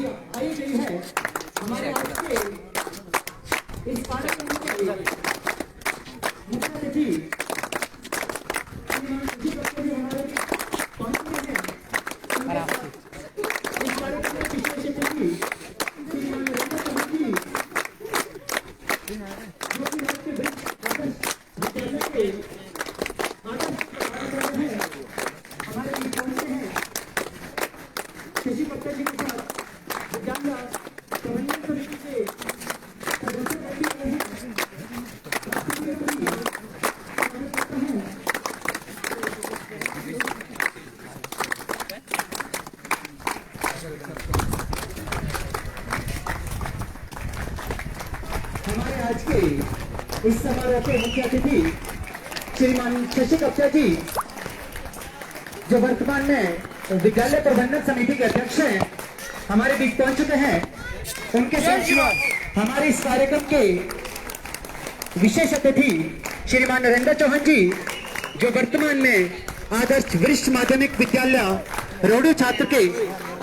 आई गई है हमारे आज के इस कार्यक्रम के मुख्य अतिथि हमारे पहुंचते हैं इस कार्यक्रम के विशेष अतिथि श्रीमान नरेंद्र चौहान जी जो कि आपके विद्यालय के आदर्श कार्यक्रम है हमारे बीच पहुंचते हैं शशि कप्ता जी के साथ विद्यालय प्रबंधन समिति के सदस्य बैठे हुए हैं हमारे आज के इस समारोह के मुख्य अतिथि श्रीमान शशि कप्ता जी जो वर्तमान में विद्यालय प्रबंधन समिति के अध्यक्ष हैं हमारे बीच पहुंच चुके हैं। उनके साथ हमारे इस कार्यक्रम के विशेष अतिथि श्रीमान नरेंद्र चौहान जी जो वर्तमान में आदर्श वरिष्ठ माध्यमिक विद्यालय रोडू छात्र के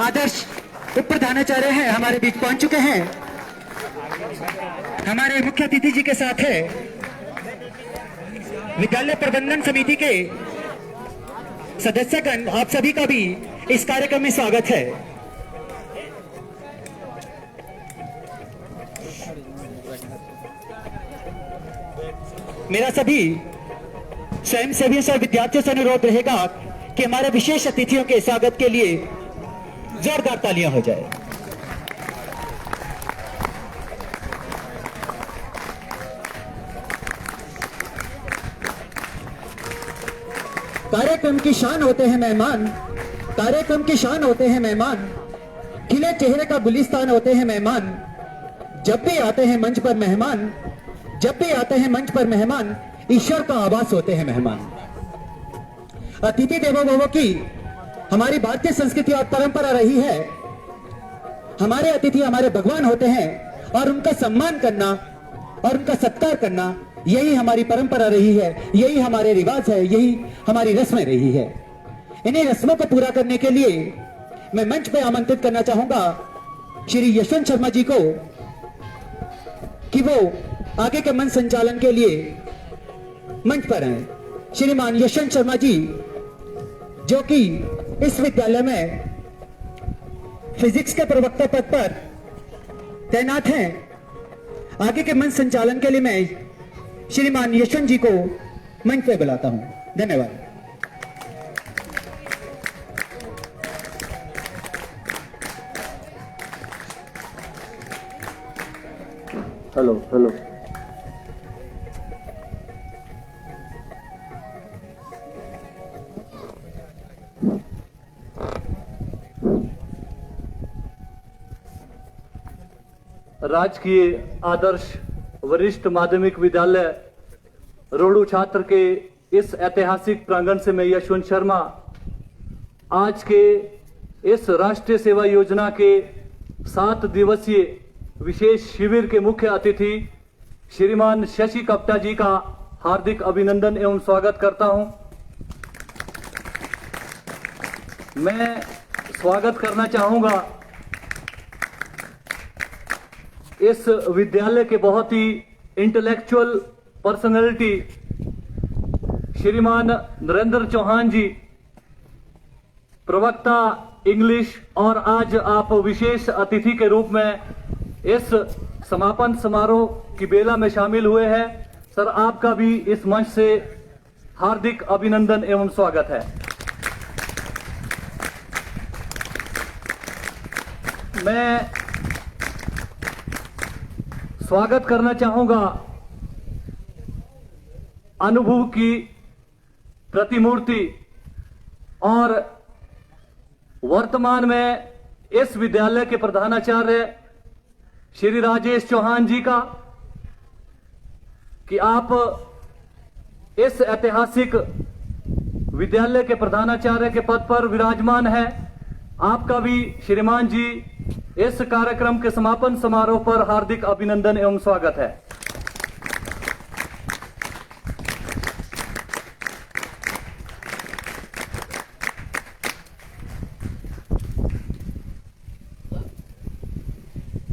आदर्श उप प्रधानाचार्य हैं हमारे बीच पहुंच चुके हैं। हमारे मुख्य अतिथि जी के साथ है विद्यालय प्रबंधन समिति के सदस्यगण। आप सभी का भी इस कार्यक्रम में स्वागत है। मेरा सभी स्वयंसेवियों और विद्यार्थियों से अनुरोध रहेगा कि हमारे विशेष अतिथियों के स्वागत के लिए जोरदार तालियां हो जाए। कार्यक्रम की शान होते हैं मेहमान, कार्यक्रम की शान होते हैं मेहमान, खिले चेहरे का गुलिस्तान होते हैं मेहमान। जब भी आते हैं मंच पर मेहमान, जब भी आते हैं मंच पर मेहमान, ईश्वर का आवास होते हैं मेहमान। अतिथि देवो भव की हमारी भारतीय संस्कृति और परंपरा रही है। हमारे अतिथि हमारे भगवान होते हैं और उनका सम्मान करना और उनका सत्कार करना यही हमारी परंपरा रही है, यही हमारे रिवाज है, यही हमारी रस्में रही है। इन्हीं रस्मों को पूरा करने के लिए मैं मंच पे आमंत्रित करना चाहूंगा श्री यशवंत शर्मा जी को कि वो आगे के मंच संचालन के लिए मंच पर हैं। श्रीमान यशवंत शर्मा जी जो कि इस विद्यालय में फिजिक्स के प्रवक्ता पद पर तैनात हैं। आगे के मंच संचालन के लिए मैं श्रीमान यशवंत जी को मंच पे बुलाता हूं। धन्यवाद। हेलो हेलो राजकीय आदर्श वरिष्ठ माध्यमिक विद्यालय रोडू छात्र के इस ऐतिहासिक प्रांगण से मैं यशवंत शर्मा आज के इस राष्ट्रीय सेवा योजना के 7 दिवसीय विशेष शिविर के मुख्य अतिथि श्रीमान शशि कप्ता जी का हार्दिक अभिनंदन एवं स्वागत करता हूं। मैं स्वागत करना चाहूंगा इस विद्यालय के बहुत ही इंटेलेक्चुअल पर्सनैलिटी श्रीमान नरेंद्र चौहान जी, प्रवक्ता इंग्लिश, और आज आप विशेष अतिथि के रूप में इस समापन समारोह की बेला में शामिल हुए हैं। सर, आपका भी इस मंच से हार्दिक अभिनंदन एवं स्वागत है। मैं स्वागत करना चाहूंगा अनुभव की प्रतिमूर्ति और वर्तमान में इस विद्यालय के प्रधानाचार्य श्री राजेश चौहान जी का कि आप इस ऐतिहासिक विद्यालय के प्रधानाचार्य के पद पर विराजमान हैं। आपका भी श्रीमान जी इस कार्यक्रम के समापन समारोह पर हार्दिक अभिनंदन एवं स्वागत है।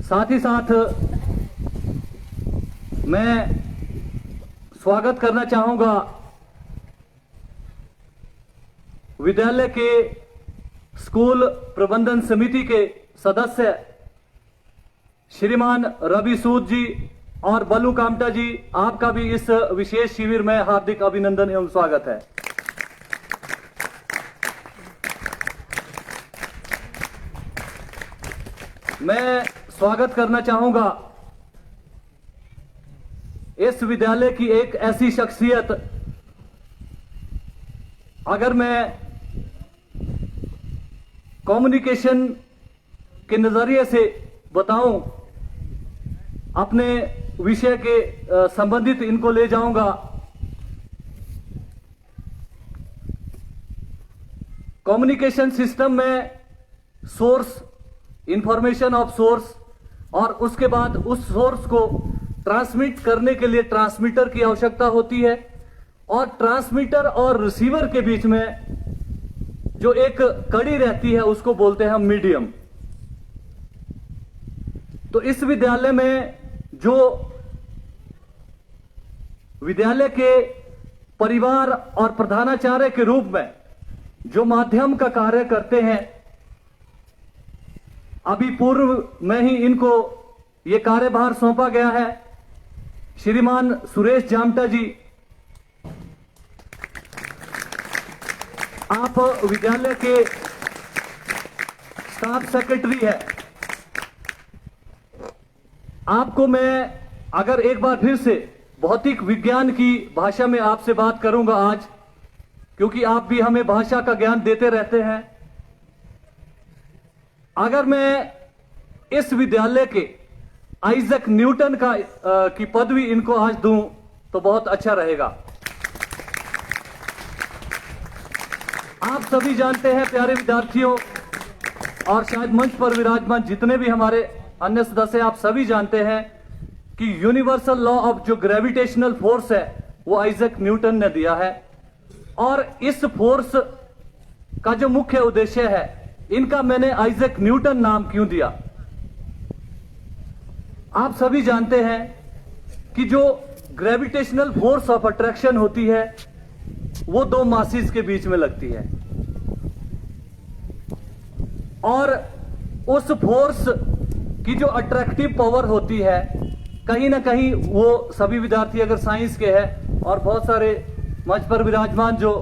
साथ ही साथ मैं स्वागत करना चाहूंगा विद्यालय के स्कूल प्रबंधन समिति के सदस्य श्रीमान रवि सूद जी और बल्लू कामटा जी, आपका भी इस विशेष शिविर में हार्दिक अभिनंदन एवं स्वागत है। मैं स्वागत करना चाहूंगा इस विद्यालय की एक ऐसी शख्सियत, अगर मैं कम्युनिकेशन के नजरिए से बताऊं, अपने विषय के संबंधित इनको ले जाऊंगा। कम्युनिकेशन सिस्टम में सोर्स, इंफॉर्मेशन ऑफ सोर्स, और उसके बाद उस सोर्स को ट्रांसमिट करने के लिए ट्रांसमीटर की आवश्यकता होती है, और ट्रांसमीटर और रिसीवर के बीच में जो एक कड़ी रहती है उसको बोलते हैं मीडियम। तो इस विद्यालय में जो विद्यालय के परिवार और प्रधानाचार्य के रूप में जो माध्यम का कार्य करते हैं, अभी पूर्व में ही इनको ये कार्यभार सौंपा गया है। श्रीमान सुरेश जामटा जी, आप विद्यालय के स्टाफ सेक्रेटरी है। आपको मैं अगर एक बार फिर से भौतिक विज्ञान की भाषा में आपसे बात करूंगा आज, क्योंकि आप भी हमें भाषा का ज्ञान देते रहते हैं। अगर मैं इस विद्यालय के आइजक न्यूटन की पदवी इनको आज दूं तो बहुत अच्छा रहेगा। आप सभी जानते हैं प्यारे विद्यार्थियों, और शायद मंच पर विराजमान जितने भी हमारे अन्य सदस्य, आप सभी जानते हैं कि यूनिवर्सल लॉ ऑफ जो ग्रेविटेशनल फोर्स है वो आइजक न्यूटन ने दिया है। और इस फोर्स का जो मुख्य उद्देश्य है, इनका मैंने आइजक न्यूटन नाम क्यों दिया। आप सभी जानते हैं कि जो ग्रेविटेशनल फोर्स ऑफ अट्रैक्शन होती है वो दो मासेस के बीच में लगती है, और उस फोर्स की जो अट्रैक्टिव पावर होती है, कहीं ना कहीं वो सभी विद्यार्थी अगर साइंस के हैं और बहुत सारे मंच पर विराजमान जो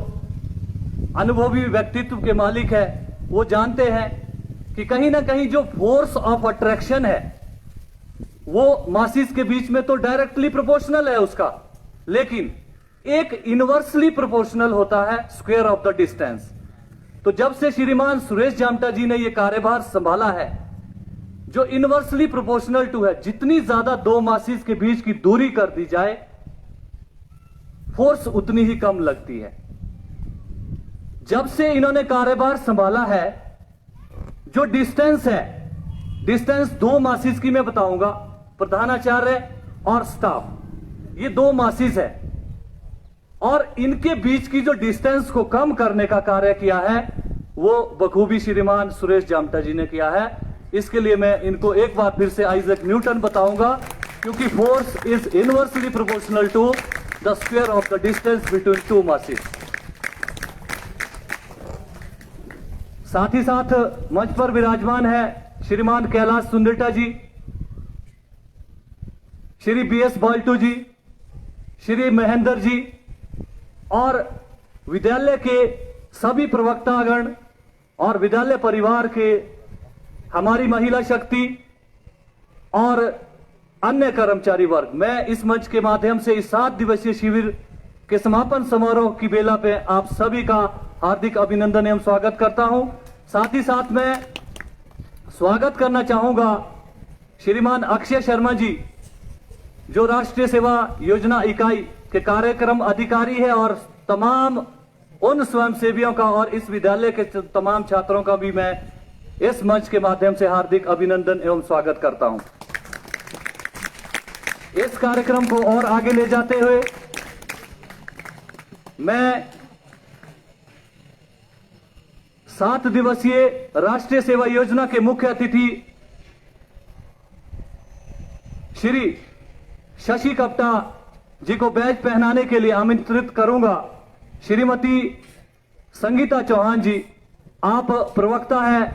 अनुभवी व्यक्तित्व के मालिक है, वो जानते हैं कि कहीं ना कहीं जो फोर्स ऑफ अट्रैक्शन है वो मासेस के बीच में तो डायरेक्टली प्रोपोर्शनल है उसका, लेकिन एक इनवर्सली प्रोपोर्शनल होता है स्क्वायर ऑफ द डिस्टेंस। तो जब से श्रीमान सुरेश जामटा जी ने यह कार्यभार संभाला है, जो इनवर्सली प्रोपोर्शनल टू है, जितनी ज्यादा दो मासेस के बीच की दूरी कर दी जाए फोर्स उतनी ही कम लगती है। जब से इन्होंने कार्यभार संभाला है, जो डिस्टेंस है, डिस्टेंस दो मासेस की मैं बताऊंगा, प्रधानाचार्य और स्टाफ, ये दो मासेस है, और इनके बीच की जो डिस्टेंस को कम करने का कार्य किया है वो बखूबी श्रीमान सुरेश जामटा जी ने किया है। इसके लिए मैं इनको एक बार फिर से आइजक न्यूटन बताऊंगा, क्योंकि force is inversely proportional to the square of the distance between two masses. साथ ही साथ मंच पर विराजमान है श्रीमान कैलाश सुंदरटा जी, श्री बीएस बाल्टू जी, श्री महेंद्र जी, और विद्यालय के सभी प्रवक्तागण और विद्यालय परिवार के हमारी महिला शक्ति और अन्य कर्मचारी वर्ग। मैं इस मंच के माध्यम से इस 7 दिवसीय शिविर के समापन समारोह की बेला पे आप सभी का हार्दिक अभिनंदन एवं स्वागत करता हूं। साथ ही साथ मैं स्वागत करना चाहूंगा श्रीमान अक्षय शर्मा जी, जो राष्ट्रीय सेवा योजना इकाई के कार्यक्रम अधिकारी है, और तमाम उन स्वयंसेवियों का और इस विद्यालय के तमाम छात्रों का भी मैं इस मंच के माध्यम से हार्दिक अभिनंदन एवं स्वागत करता हूं। इस कार्यक्रम को और आगे ले जाते हुए मैं 7 दिवसीय राष्ट्रीय सेवा योजना के मुख्य अतिथि श्री शशि कप्ता जी को बैज पहनाने के लिए आमंत्रित करूंगा। श्रीमती संगीता चौहान जी, आप प्रवक्ता हैं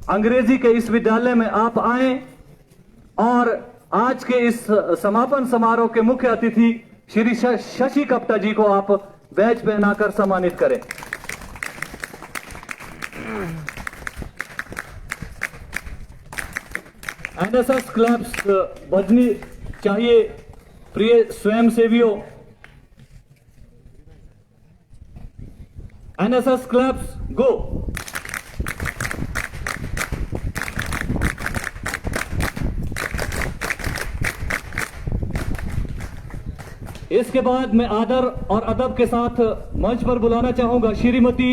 अंग्रेजी के इस विद्यालय में, आप आए और आज के इस समापन समारोह के मुख्य अतिथि श्री शशि कप्ता जी को आप बैज पहनाकर सम्मानित करें। एनएसएस क्लब्स बजनी चाहिए प्रिय स्वयंसेवियों। एनएसएस क्लब्स गो। इसके बाद मैं आदर और अदब के साथ मंच पर बुलाना चाहूंगा श्रीमती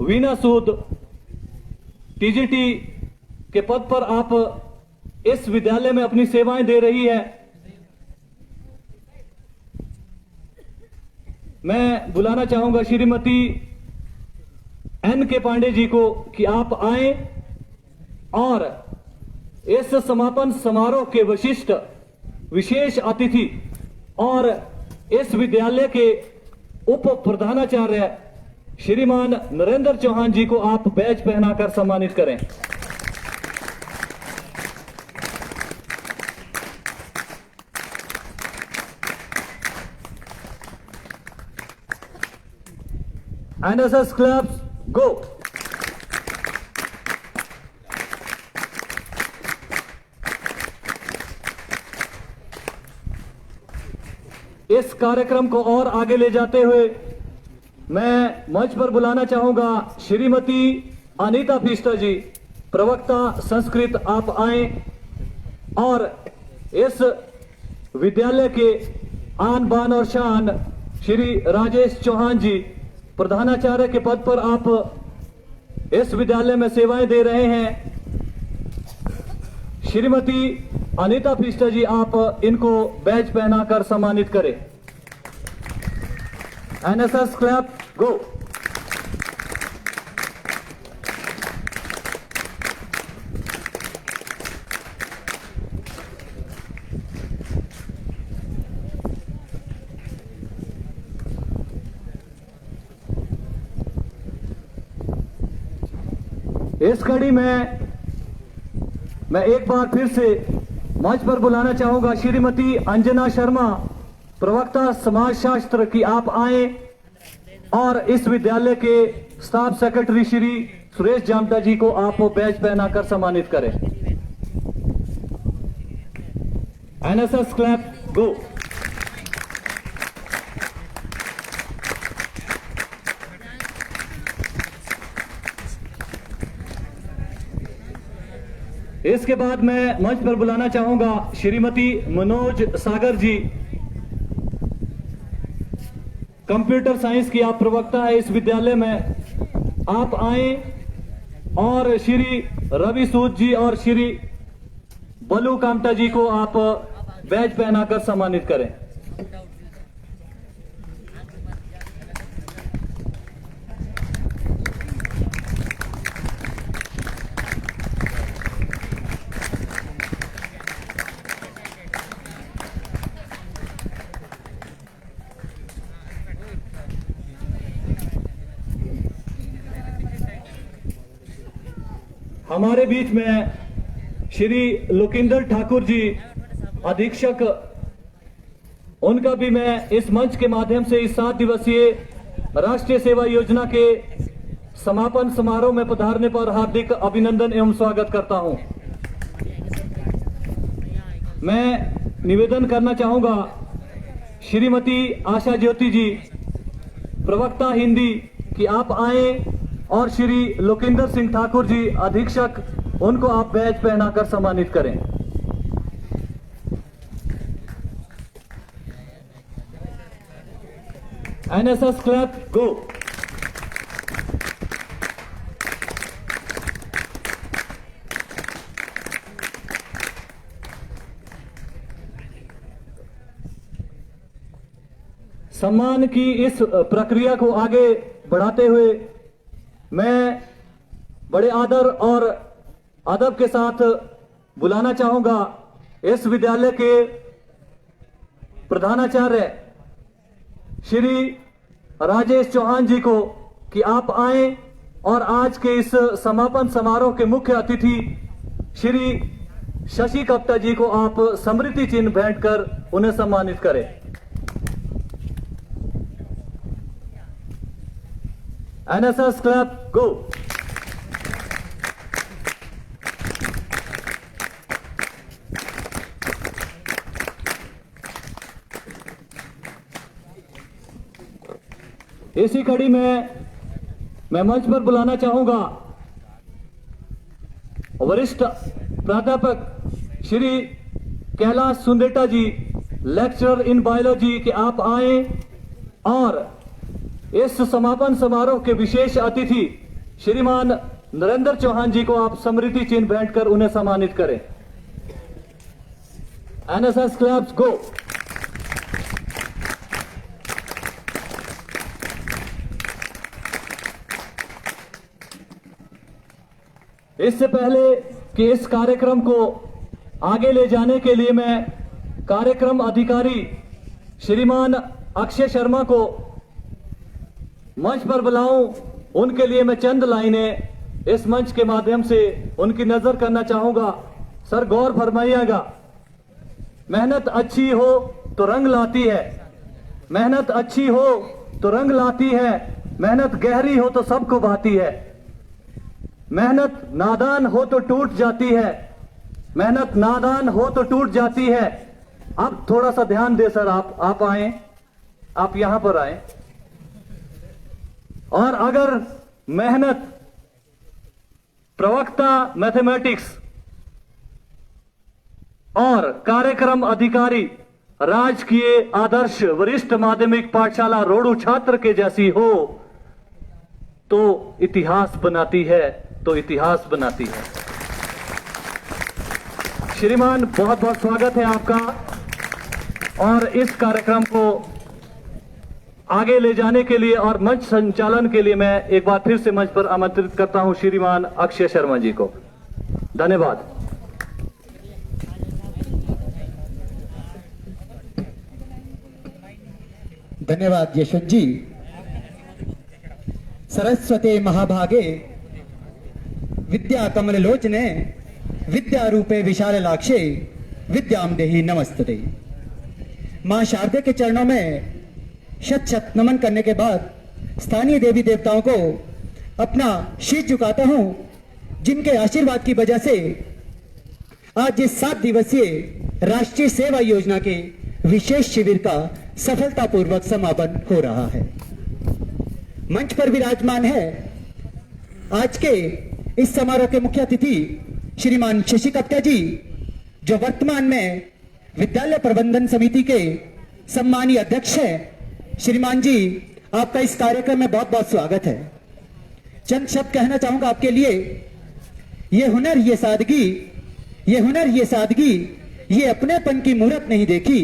वीना सूद, टीजीटी के पद पर आप इस विद्यालय में अपनी सेवाएं दे रही है। मैं बुलाना चाहूंगा श्रीमती एन के पांडे जी को कि आप आए और इस समापन समारोह के विशेष अतिथि और इस विद्यालय के उप प्रधानाचार्य श्रीमान नरेंद्र चौहान जी को आप बैज पहनाकर सम्मानित करें। एनएसएस क्लब्स गो। इस कार्यक्रम को और आगे ले जाते हुए मैं मंच पर बुलाना चाहूंगा श्रीमती अनीता फिस्टा जी, प्रवक्ता संस्कृत, आप आए और इस विद्यालय के आन बान और शान श्री राजेश चौहान जी, प्रधानाचार्य के पद पर आप इस विद्यालय में सेवाएं दे रहे हैं। श्रीमती अनीता फिस्टा जी, आप इनको बैज पहनाकर सम्मानित करें। NSS club go. इस कड़ी में मैं एक बार फिर से मंच पर बुलाना चाहूंगा श्रीमती अंजना शर्मा, प्रवक्ता समाज शास्त्र, की आप आए और इस विद्यालय के स्टाफ सेक्रेटरी श्री सुरेश जामटा जी को आप बैज पहनाकर सम्मानित करें। NSS club go. इसके बाद मैं मंच पर बुलाना चाहूंगा श्रीमती मनोज सागर जी, कंप्यूटर साइंस की आप प्रवक्ता है इस विद्यालय में, आप आए और श्री रवि सूद जी और श्री बलू कामटा जी को आप बैज पहनाकर सम्मानित करें। हमारे बीच में श्री लोकिंदर ठाकुर जी, अधीक्षक, उनका भी मैं इस मंच के माध्यम से इस 7 दिवसीय राष्ट्रीय सेवा योजना के समापन समारोह में पधारने पर हार्दिक अभिनंदन एवं स्वागत करता हूं। मैं निवेदन करना चाहूंगा श्रीमती आशा ज्योति जी, प्रवक्ता हिंदी, कि आप आए और श्री लोकिंदर सिंह ठाकुर जी, अधीक्षक, उनको आप बैज पहनाकर सम्मानित करें। NSS club go. सम्मान की इस प्रक्रिया को आगे बढ़ाते हुए मैं बड़े आदर और अदब के साथ बुलाना चाहूंगा इस विद्यालय के प्रधानाचार्य श्री राजेश चौहान जी को कि आप आए और आज के इस समापन समारोह के मुख्य अतिथि श्री शशि कप्ता जी को आप स्मृति चिन्ह भेंट कर उन्हें सम्मानित करें। NSS club go. इसी कड़ी में मैं मंच पर बुलाना चाहूंगा वरिष्ठ प्राध्यापक श्री कैलाश सुंदेटा जी, लेक्चरर इन बायोलॉजी, कि आप आए और इस समापन समारोह के विशेष अतिथि श्रीमान नरेंद्र चौहान जी को आप स्मृति चिन्ह भेंट कर उन्हें सम्मानित करें। एनएसएस क्लब्स गो। इससे पहले कि इस कार्यक्रम को आगे ले जाने के लिए मैं कार्यक्रम अधिकारी श्रीमान अक्षय शर्मा को मंच पर बुलाऊं, उनके लिए मैं चंद लाइनें इस मंच के माध्यम से उनकी नजर करना चाहूंगा। सर गौर फरमाइएगा। मेहनत अच्छी हो तो रंग लाती है, मेहनत अच्छी हो तो रंग लाती है, मेहनत गहरी हो तो सबको भाती है, मेहनत नादान हो तो टूट जाती है, मेहनत नादान हो तो टूट जाती है। अब थोड़ा सा ध्यान दे सर, आप आए, आप यहां पर आए। और अगर मेहनत प्रवक्ता मैथमेटिक्स और कार्यक्रम अधिकारी राजकीय आदर्श वरिष्ठ माध्यमिक पाठशाला रोडू छात्र के जैसी हो तो इतिहास बनाती है, तो इतिहास बनाती है। श्रीमान बहुत बहुत स्वागत है आपका। और इस कार्यक्रम को आगे ले जाने के लिए और मंच संचालन के लिए मैं एक बार फिर से मंच पर आमंत्रित करता हूं श्रीमान अक्षय शर्मा जी को। धन्यवाद। धन्यवाद यशवंत जी। सरस्वते महाभागे विद्या कमललोचने विद्या रूपे विशालाक्षे विद्याम देहि नमस्तते। मां शारदे के चरणों में शत शत नमन करने के बाद स्थानीय देवी देवताओं को अपना शीश झुकाता हूं, जिनके आशीर्वाद की वजह से आज इस 7 दिवसीय राष्ट्रीय सेवा योजना के विशेष शिविर का सफलतापूर्वक समापन हो रहा है। मंच पर विराजमान है आज के इस समारोह के मुख्य अतिथि श्रीमान शशि कप्ता जी, जो वर्तमान में विद्यालय प्रबंधन समिति के सम्मानीय अध्यक्ष हैं। श्रीमान जी, आपका इस कार्यक्रम में बहुत बहुत स्वागत है। चंद शब्द कहना चाहूंगा आपके लिए। ये हुनर, ये सादगी, ये हुनर, ये सादगी, ये अपनेपन की मूरत नहीं देखी।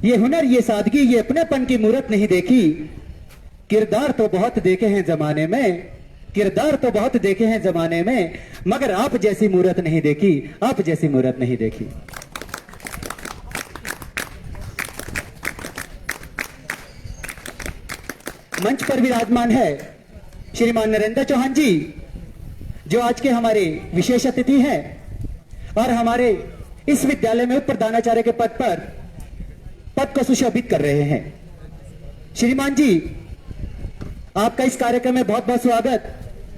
ये हुनर, ये सादगी, ये अपनेपन की मूरत नहीं देखी। किरदार तो बहुत देखे हैं जमाने में, किरदार तो बहुत देखे हैं जमाने में, मगर आप जैसी मूरत नहीं देखी, आप जैसी मूरत नहीं देखी। मंच पर विराजमान है श्रीमान नरेंद्र चौहान जी, जो आज के हमारे विशेष अतिथि हैं और हमारे इस विद्यालय में उप प्रधानाचार्य के पद को सुशोभित कर रहे हैं। श्रीमान जी, आपका इस कार्यक्रम में बहुत बहुत स्वागत।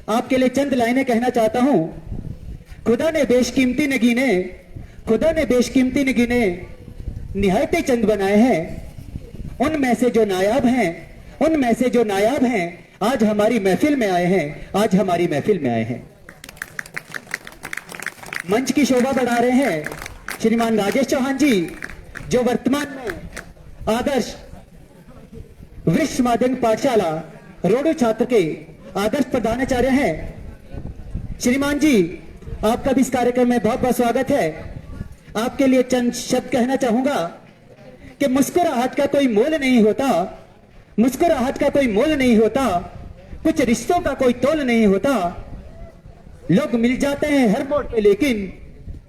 आपके लिए चंद लाइनें कहना चाहता हूं। खुदा ने बेशकीमती नगीने, खुदा ने बेशकीमती नगीने निहायते चंद बनाए हैं। उनमें से जो नायाब हैं, उनमें से जो नायाब हैं, आज हमारी महफिल में आए हैं, आज हमारी महफिल में आए हैं। मंच की शोभा बढ़ा रहे हैं श्रीमान राजेश चौहान जी, जो वर्तमान में आदर्श वरिष्ठ माध्यमिक पाठशाला रोडू छात्र के आदर्श प्रधानाचार्य हैं। श्रीमान जी, आपका भी इस कार्यक्रम में बहुत बहुत स्वागत है। आपके लिए चंद शब्द कहना चाहूंगा कि मुस्कुराहट का कोई मोल नहीं होता, मुस्कुराहट का कोई मोल नहीं होता, कुछ रिश्तों का कोई तोल नहीं होता। लोग मिल जाते हैं हर मोड़ पे, लेकिन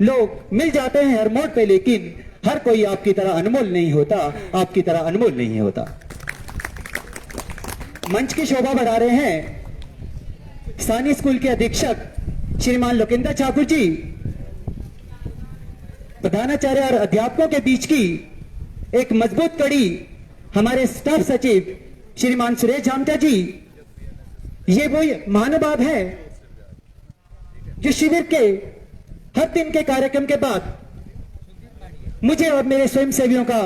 लोग मिल जाते हैं हर मोड़ पे, लेकिन हर कोई आपकी तरह अनमोल नहीं होता, आपकी तरह अनमोल नहीं होता। मंच की शोभा बढ़ा रहे हैं स्थानीय स्कूल के अधीक्षक श्रीमान लोकेंद्र ठाकुर जी, प्रधानाचार्य और अध्यापकों के बीच की एक मजबूत कड़ी हमारे स्टाफ सचिव श्रीमान सुरेश झामटा जी। ये वो महानुभाव है जो शिविर के हर दिन के कार्यक्रम के बाद मुझे और मेरे स्वयंसेवियों का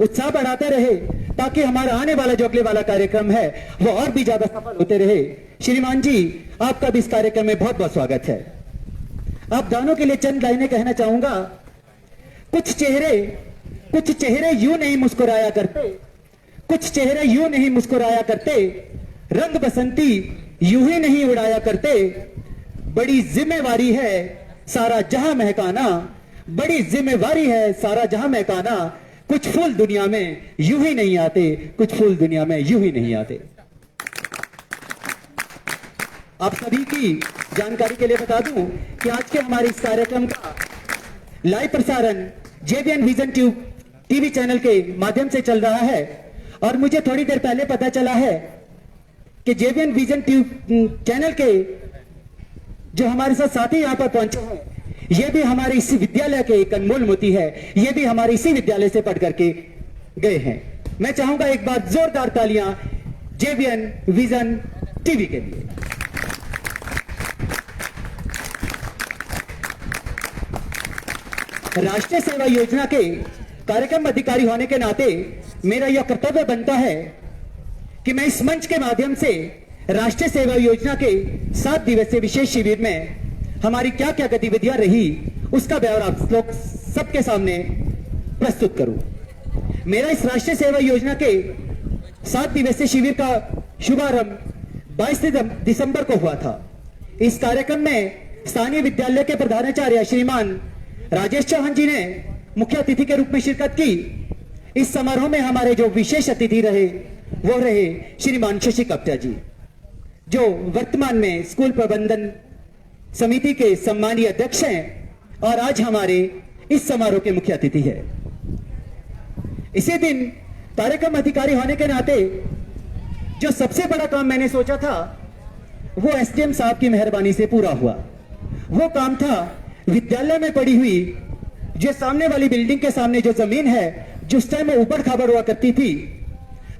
उत्साह बढ़ाते रहे, ताकि हमारा आने वाला जो अगले वाला कार्यक्रम है वो और भी ज्यादा सफल होते रहे। श्रीमान जी, आपका भी इस कार्यक्रम में बहुत बहुत स्वागत है। आप दोनों के लिए चंद लाइनें कहना चाहूंगा। कुछ चेहरे यूं नहीं मुस्कुराया करते, कुछ चेहरे यूं नहीं मुस्कुराया करते, रंग बसंती यूं ही नहीं उड़ाया करते। बड़ी जिम्मेवारी है सारा जहां महकाना, बड़ी जिम्मेवारी है सारा जहां महकाना। कुछ फूल दुनिया में यूं ही नहीं आते, कुछ फूल दुनिया में यूं ही नहीं आते। आप सभी की जानकारी के लिए बता दूं कि आज के हमारे इस कार्यक्रम का लाइव प्रसारण JVN vision tube TV channel के माध्यम से चल रहा है। और मुझे थोड़ी देर पहले पता चला है कि जेवीएन विजन ट्यूब चैनल के जो हमारे साथ साथी यहां पर पहुंचे हैं, ये भी हमारे इसी विद्यालय के एक अनमोल मोती है। ये भी हमारे इसी विद्यालय से पढ़ करके गए हैं। मैं चाहूंगा एक बार जोरदार तालियां जेवीएन विजन टीवी के लिए। राष्ट्रीय सेवा योजना के कार्यक्रम अधिकारी होने के नाते मेरा यह कर्तव्य बनता है कि मैं इस मंच के माध्यम से राष्ट्रीय सेवा योजना के 7 दिवसीय विशेष शिविर में हमारी क्या क्या गतिविधियां रही, उसका ब्यौरा आप लोग सबके सामने प्रस्तुत करूं। मेरा इस राष्ट्रीय सेवा योजना के 7 दिवसीय शिविर का शुभारंभ 22 दिसंबर को हुआ था। इस कार्यक्रम में स्थानीय विद्यालय के प्रधानाचार्य श्रीमान राजेश चौहान जी ने मुख्य अतिथि के रूप में शिरकत की। इस समारोह में हमारे जो विशेष अतिथि रहे वो रहे श्रीमान शशि कप्ता जी, जो वर्तमान में स्कूल प्रबंधन समिति के सम्मानीय अध्यक्ष हैं और आज हमारे इस समारोह के मुख्य अतिथि है। इसी दिन कार्यक्रम अधिकारी होने के नाते जो सबसे बड़ा काम मैंने सोचा था वो एसडीएम साहब की मेहरबानी से पूरा हुआ। वो काम था विद्यालय में पड़ी हुई जो सामने वाली बिल्डिंग के सामने जो जमीन है, जो उस टाइम में ऊबड़ खाबड़ हुआ करती थी,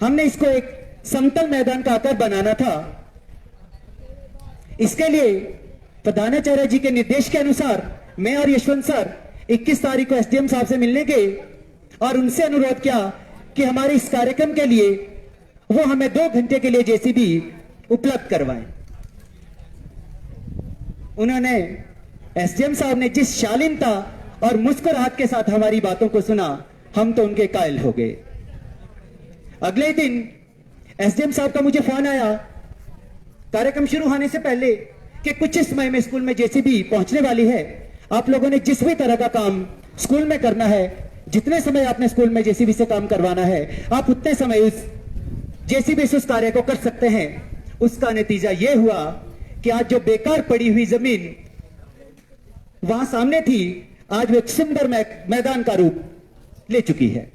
हमने इसको एक समतल मैदान का आकार बनाना था। इसके लिए प्रधानाचार्य जी के निर्देश के अनुसार मैं और यशवंत सर 21 तारीख को एसडीएम साहब से मिलने गए और उनसे अनुरोध किया कि हमारे इस कार्यक्रम के लिए वो हमें 2 घंटे के लिए जेसीबी उपलब्ध करवाएं। उन्होंने एसडीएम साहब ने जिस शालीनता और मुस्कुराहट के साथ हमारी बातों को सुना, हम तो उनके कायल हो गए। अगले दिन एसडीएम साहब का मुझे फोन आया कार्यक्रम शुरू होने से पहले कि कुछ ही समय में स्कूल में जेसीबी पहुंचने वाली है। आप लोगों ने जिस भी तरह का काम स्कूल में करना है, जितने समय आपने स्कूल में जेसीबी से काम करवाना है, आप उतने समय उस जेसीबी से उस कार्य को कर सकते हैं। उसका नतीजा यह हुआ कि आज जो बेकार पड़ी हुई जमीन वहां सामने थी, आज वो एक सुंदर मैदान का रूप ले चुकी है।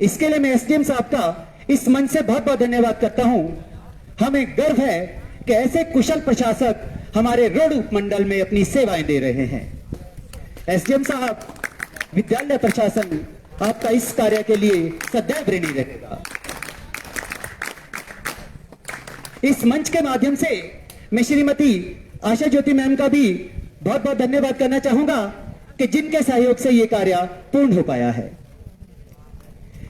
इसके लिए मैं एसडीएम साहब का इस मंच से बहुत बहुत धन्यवाद करता हूं। हमें गर्व है कि ऐसे कुशल प्रशासक हमारे रोड उपमंडल में अपनी सेवाएं दे रहे हैं। एसडीएम साहब, विद्यालय प्रशासन आपका इस कार्य के लिए सदैव ऋणी रहेगा। इस मंच के माध्यम से मैं श्रीमती आशा ज्योति मैम का भी बहुत बहुत धन्यवाद करना चाहूंगा कि जिनके सहयोग से यह कार्य पूर्ण हो पाया है।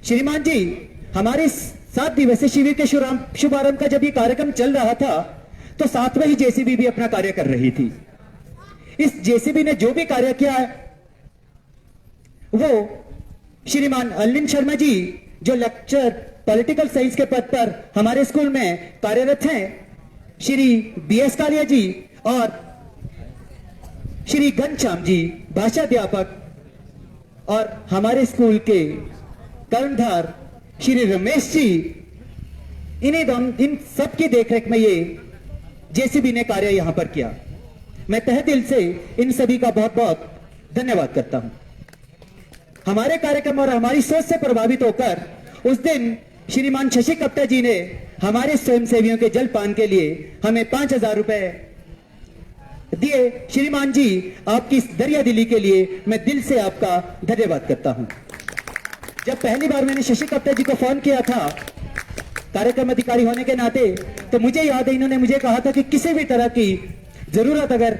श्रीमान जी, हमारे 7 दिवसीय शिविर के शुभारंभ का जब ये कार्यक्रम चल रहा था तो साथ में ही जेसीबी भी अपना कार्य कर रही थी। इस जेसीबी ने जो भी कार्य किया है वो श्रीमान अरविंद शर्मा जी, जो लेक्चर पॉलिटिकल साइंस के पद पर हमारे स्कूल में कार्यरत हैं, श्री बीएस कालिया जी और श्री घनश्याम जी, भाषा अध्यापक, और हमारे स्कूल के कर्णधार श्री रमेश जी, इन सब की देखरेख में ये जेसीबी ने कार्य यहां पर किया। मैं तहे दिल से इन सभी का बहुत बहुत धन्यवाद करता हूं। हमारे कार्यक्रम और हमारी सोच से प्रभावित होकर उस दिन श्रीमान शशि कप्ता जी ने हमारे स्वयंसेवियों के जलपान के लिए हमें 5,000 रुपए दिए। श्रीमान जी, आपकी इस दरिया दिली के लिए मैं दिल से आपका धन्यवाद करता हूं। जब पहली बार मैंने शशि कप्ता जी को फोन किया था कार्यक्रम अधिकारी होने के नाते, तो मुझे याद है इन्होंने मुझे कहा था कि किसी भी तरह की जरूरत अगर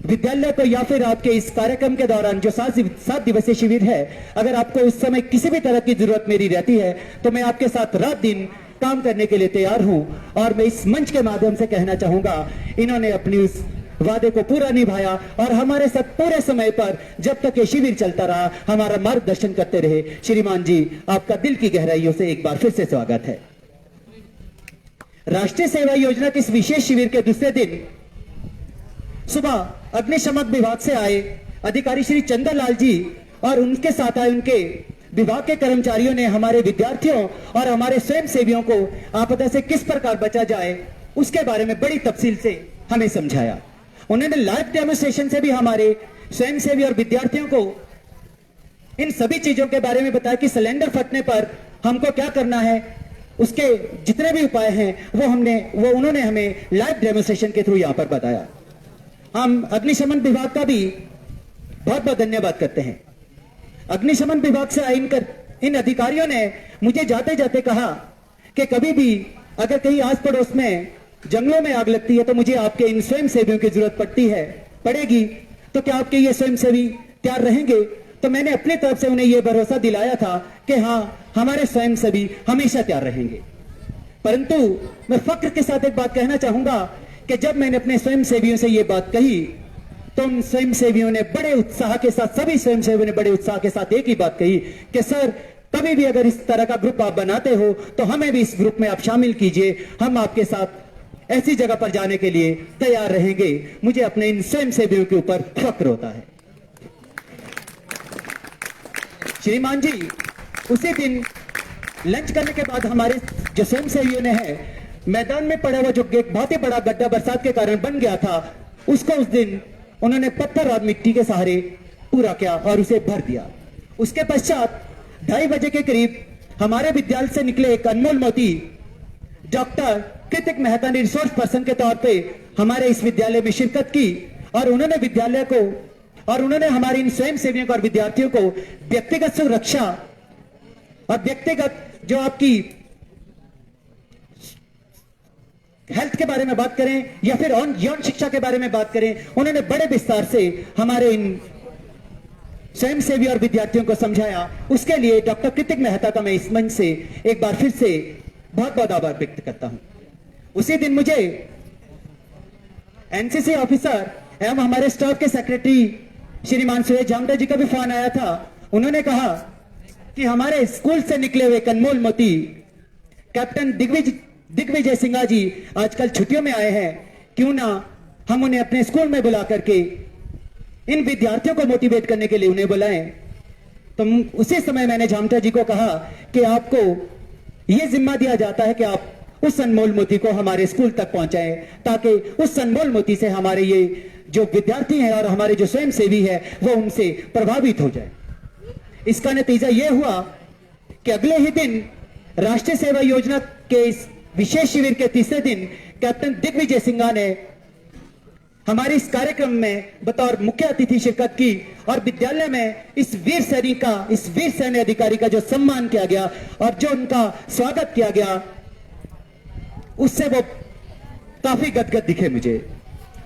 विद्यालय को या फिर आपके इस कार्यक्रम के दौरान जो 7 दिवसीय शिविर है, अगर आपको उस समय किसी भी तरह की जरूरत मेरी रहती है तो मैं आपके साथ रात दिन काम करने के लिए तैयार हूं। और मैं इस मंच के माध्यम से कहना चाहूंगा, इन्होंने अपनी उस वादे को पूरा निभाया और हमारे साथ पूरे समय पर जब तक ये शिविर चलता रहा हमारा मार्गदर्शन करते रहे। श्रीमान जी, आपका दिल की गहराइयों से एक बार फिर से स्वागत है। राष्ट्रीय सेवा योजना के इस विशेष शिविर के दूसरे दिन सुबह अग्निशमन विभाग से आए अधिकारी श्री चंदन लाल जी और उनके साथ आए उनके विभाग के कर्मचारियों ने हमारे विद्यार्थियों और हमारे स्वयंसेवियों को आपदा से किस प्रकार बचा जाए उसके बारे में बड़ी तफसील से हमें समझाया। उन्होंने लाइव डेमोन्स्ट्रेशन से भी हमारे स्वयंसेवी और विद्यार्थियों को इन सभी चीजों के बारे में बताया कि सिलेंडर फटने पर हमको क्या करना है, उसके जितने भी उपाय हैं वो उन्होंने हमें लाइव डेमोन्स्ट्रेशन के थ्रू यहां पर बताया। हम अग्निशमन विभाग का भी बहुत बहुत धन्यवाद करते हैं। अग्निशमन विभाग से आए इन अधिकारियों ने मुझे जाते जाते कहा कि कभी भी अगर कहीं आस पड़ोस में जंगलों में आग लगती है तो मुझे आपके इन स्वयंसेवियों की जरूरत पड़ेगी, तो क्या आपके ये स्वयंसेवी तैयार रहेंगे? तो मैंने अपनी तरफ से उन्हें यह भरोसा दिलाया था कि हाँ, हमारे स्वयंसेवी हमेशा तैयार रहेंगे। परंतु मैं फक्र के साथ एक बात कहना चाहूंगा कि जब मैंने अपने स्वयंसेवियों से यह बात कही तो उन स्वयंसेवियों ने बड़े उत्साह के साथ, सभी स्वयंसेवियों ने बड़े उत्साह के साथ एक ही बात कही कि सर, कभी भी अगर इस तरह का ग्रुप आप बनाते हो तो हमें भी इस ग्रुप में आप शामिल कीजिए, हम आपके साथ ऐसी जगह पर जाने के लिए तैयार रहेंगे। मुझे अपने इन स्वयंसेवियों के ऊपर फक्र होता है। श्रीमान जी, उसी दिन लंच करने के बाद हमारे जो स्वयंसेवियों ने है मैदान में पड़ा हुआ जो एक बहुत ही बड़ा गड्ढा बरसात के कारण बन गया था, उसको उस दिन उन्होंने पत्थर और मिट्टी के सहारे पूरा किया और उसे भर दिया। उसके पश्चात 2:30 बजे के करीब हमारे विद्यालय से निकले एक अनमोल मोती डॉक्टर कृतिक मेहता ने रिसोर्स पर्सन के तौर पे हमारे इस विद्यालय में शिरकत की और उन्होंने विद्यालय को और उन्होंने हमारे इन स्वयंसेवियों को और विद्यार्थियों को व्यक्तिगत सुरक्षा और व्यक्तिगत जो आपकी हेल्थ के बारे में बात करें या फिर यौन शिक्षा के बारे में बात करें, उन्होंने बड़े विस्तार से हमारे इन स्वयंसेवी और विद्यार्थियों को समझाया। उसके लिए डॉक्टर कृतिक मेहता का मैं इस मंच से एक बार फिर से बहुत बहुत आभार व्यक्त करता हूं। उसी दिन मुझे एनसीसी ऑफिसर एवं हमारे स्टाफ के सेक्रेटरी श्रीमान सुरेश झामटा जी का भी फोन आया था। उन्होंने कहा कि हमारे स्कूल से निकले हुए अनमोल मोती कैप्टन दिग्विजय सिंह जी आजकल छुट्टियों में आए हैं, क्यों ना हम उन्हें अपने स्कूल में बुला करके इन विद्यार्थियों को मोटिवेट करने के लिए उन्हें बुलाएं। तो उसी समय मैंने झामटा जी को कहा कि आपको यह जिम्मा दिया जाता है कि आप उस अनमोल मोती को हमारे स्कूल तक पहुंचाएं, ताकि उस अनमोल मोती से हमारे ये जो विद्यार्थी हैं और हमारे जो स्वयंसेवी है वो उनसे प्रभावित हो जाए। इसका नतीजा यह हुआ कि अगले ही दिन राष्ट्रीय सेवा योजना के इस विशेष शिविर के तीसरे दिन कैप्टन दिग्विजय सिंह ने हमारे इस कार्यक्रम में बतौर मुख्य अतिथि शिरकत की और विद्यालय में इस वीर सैन्य अधिकारी का जो सम्मान किया गया और जो उनका स्वागत किया गया, उससे वो काफी गदगद दिखे। मुझे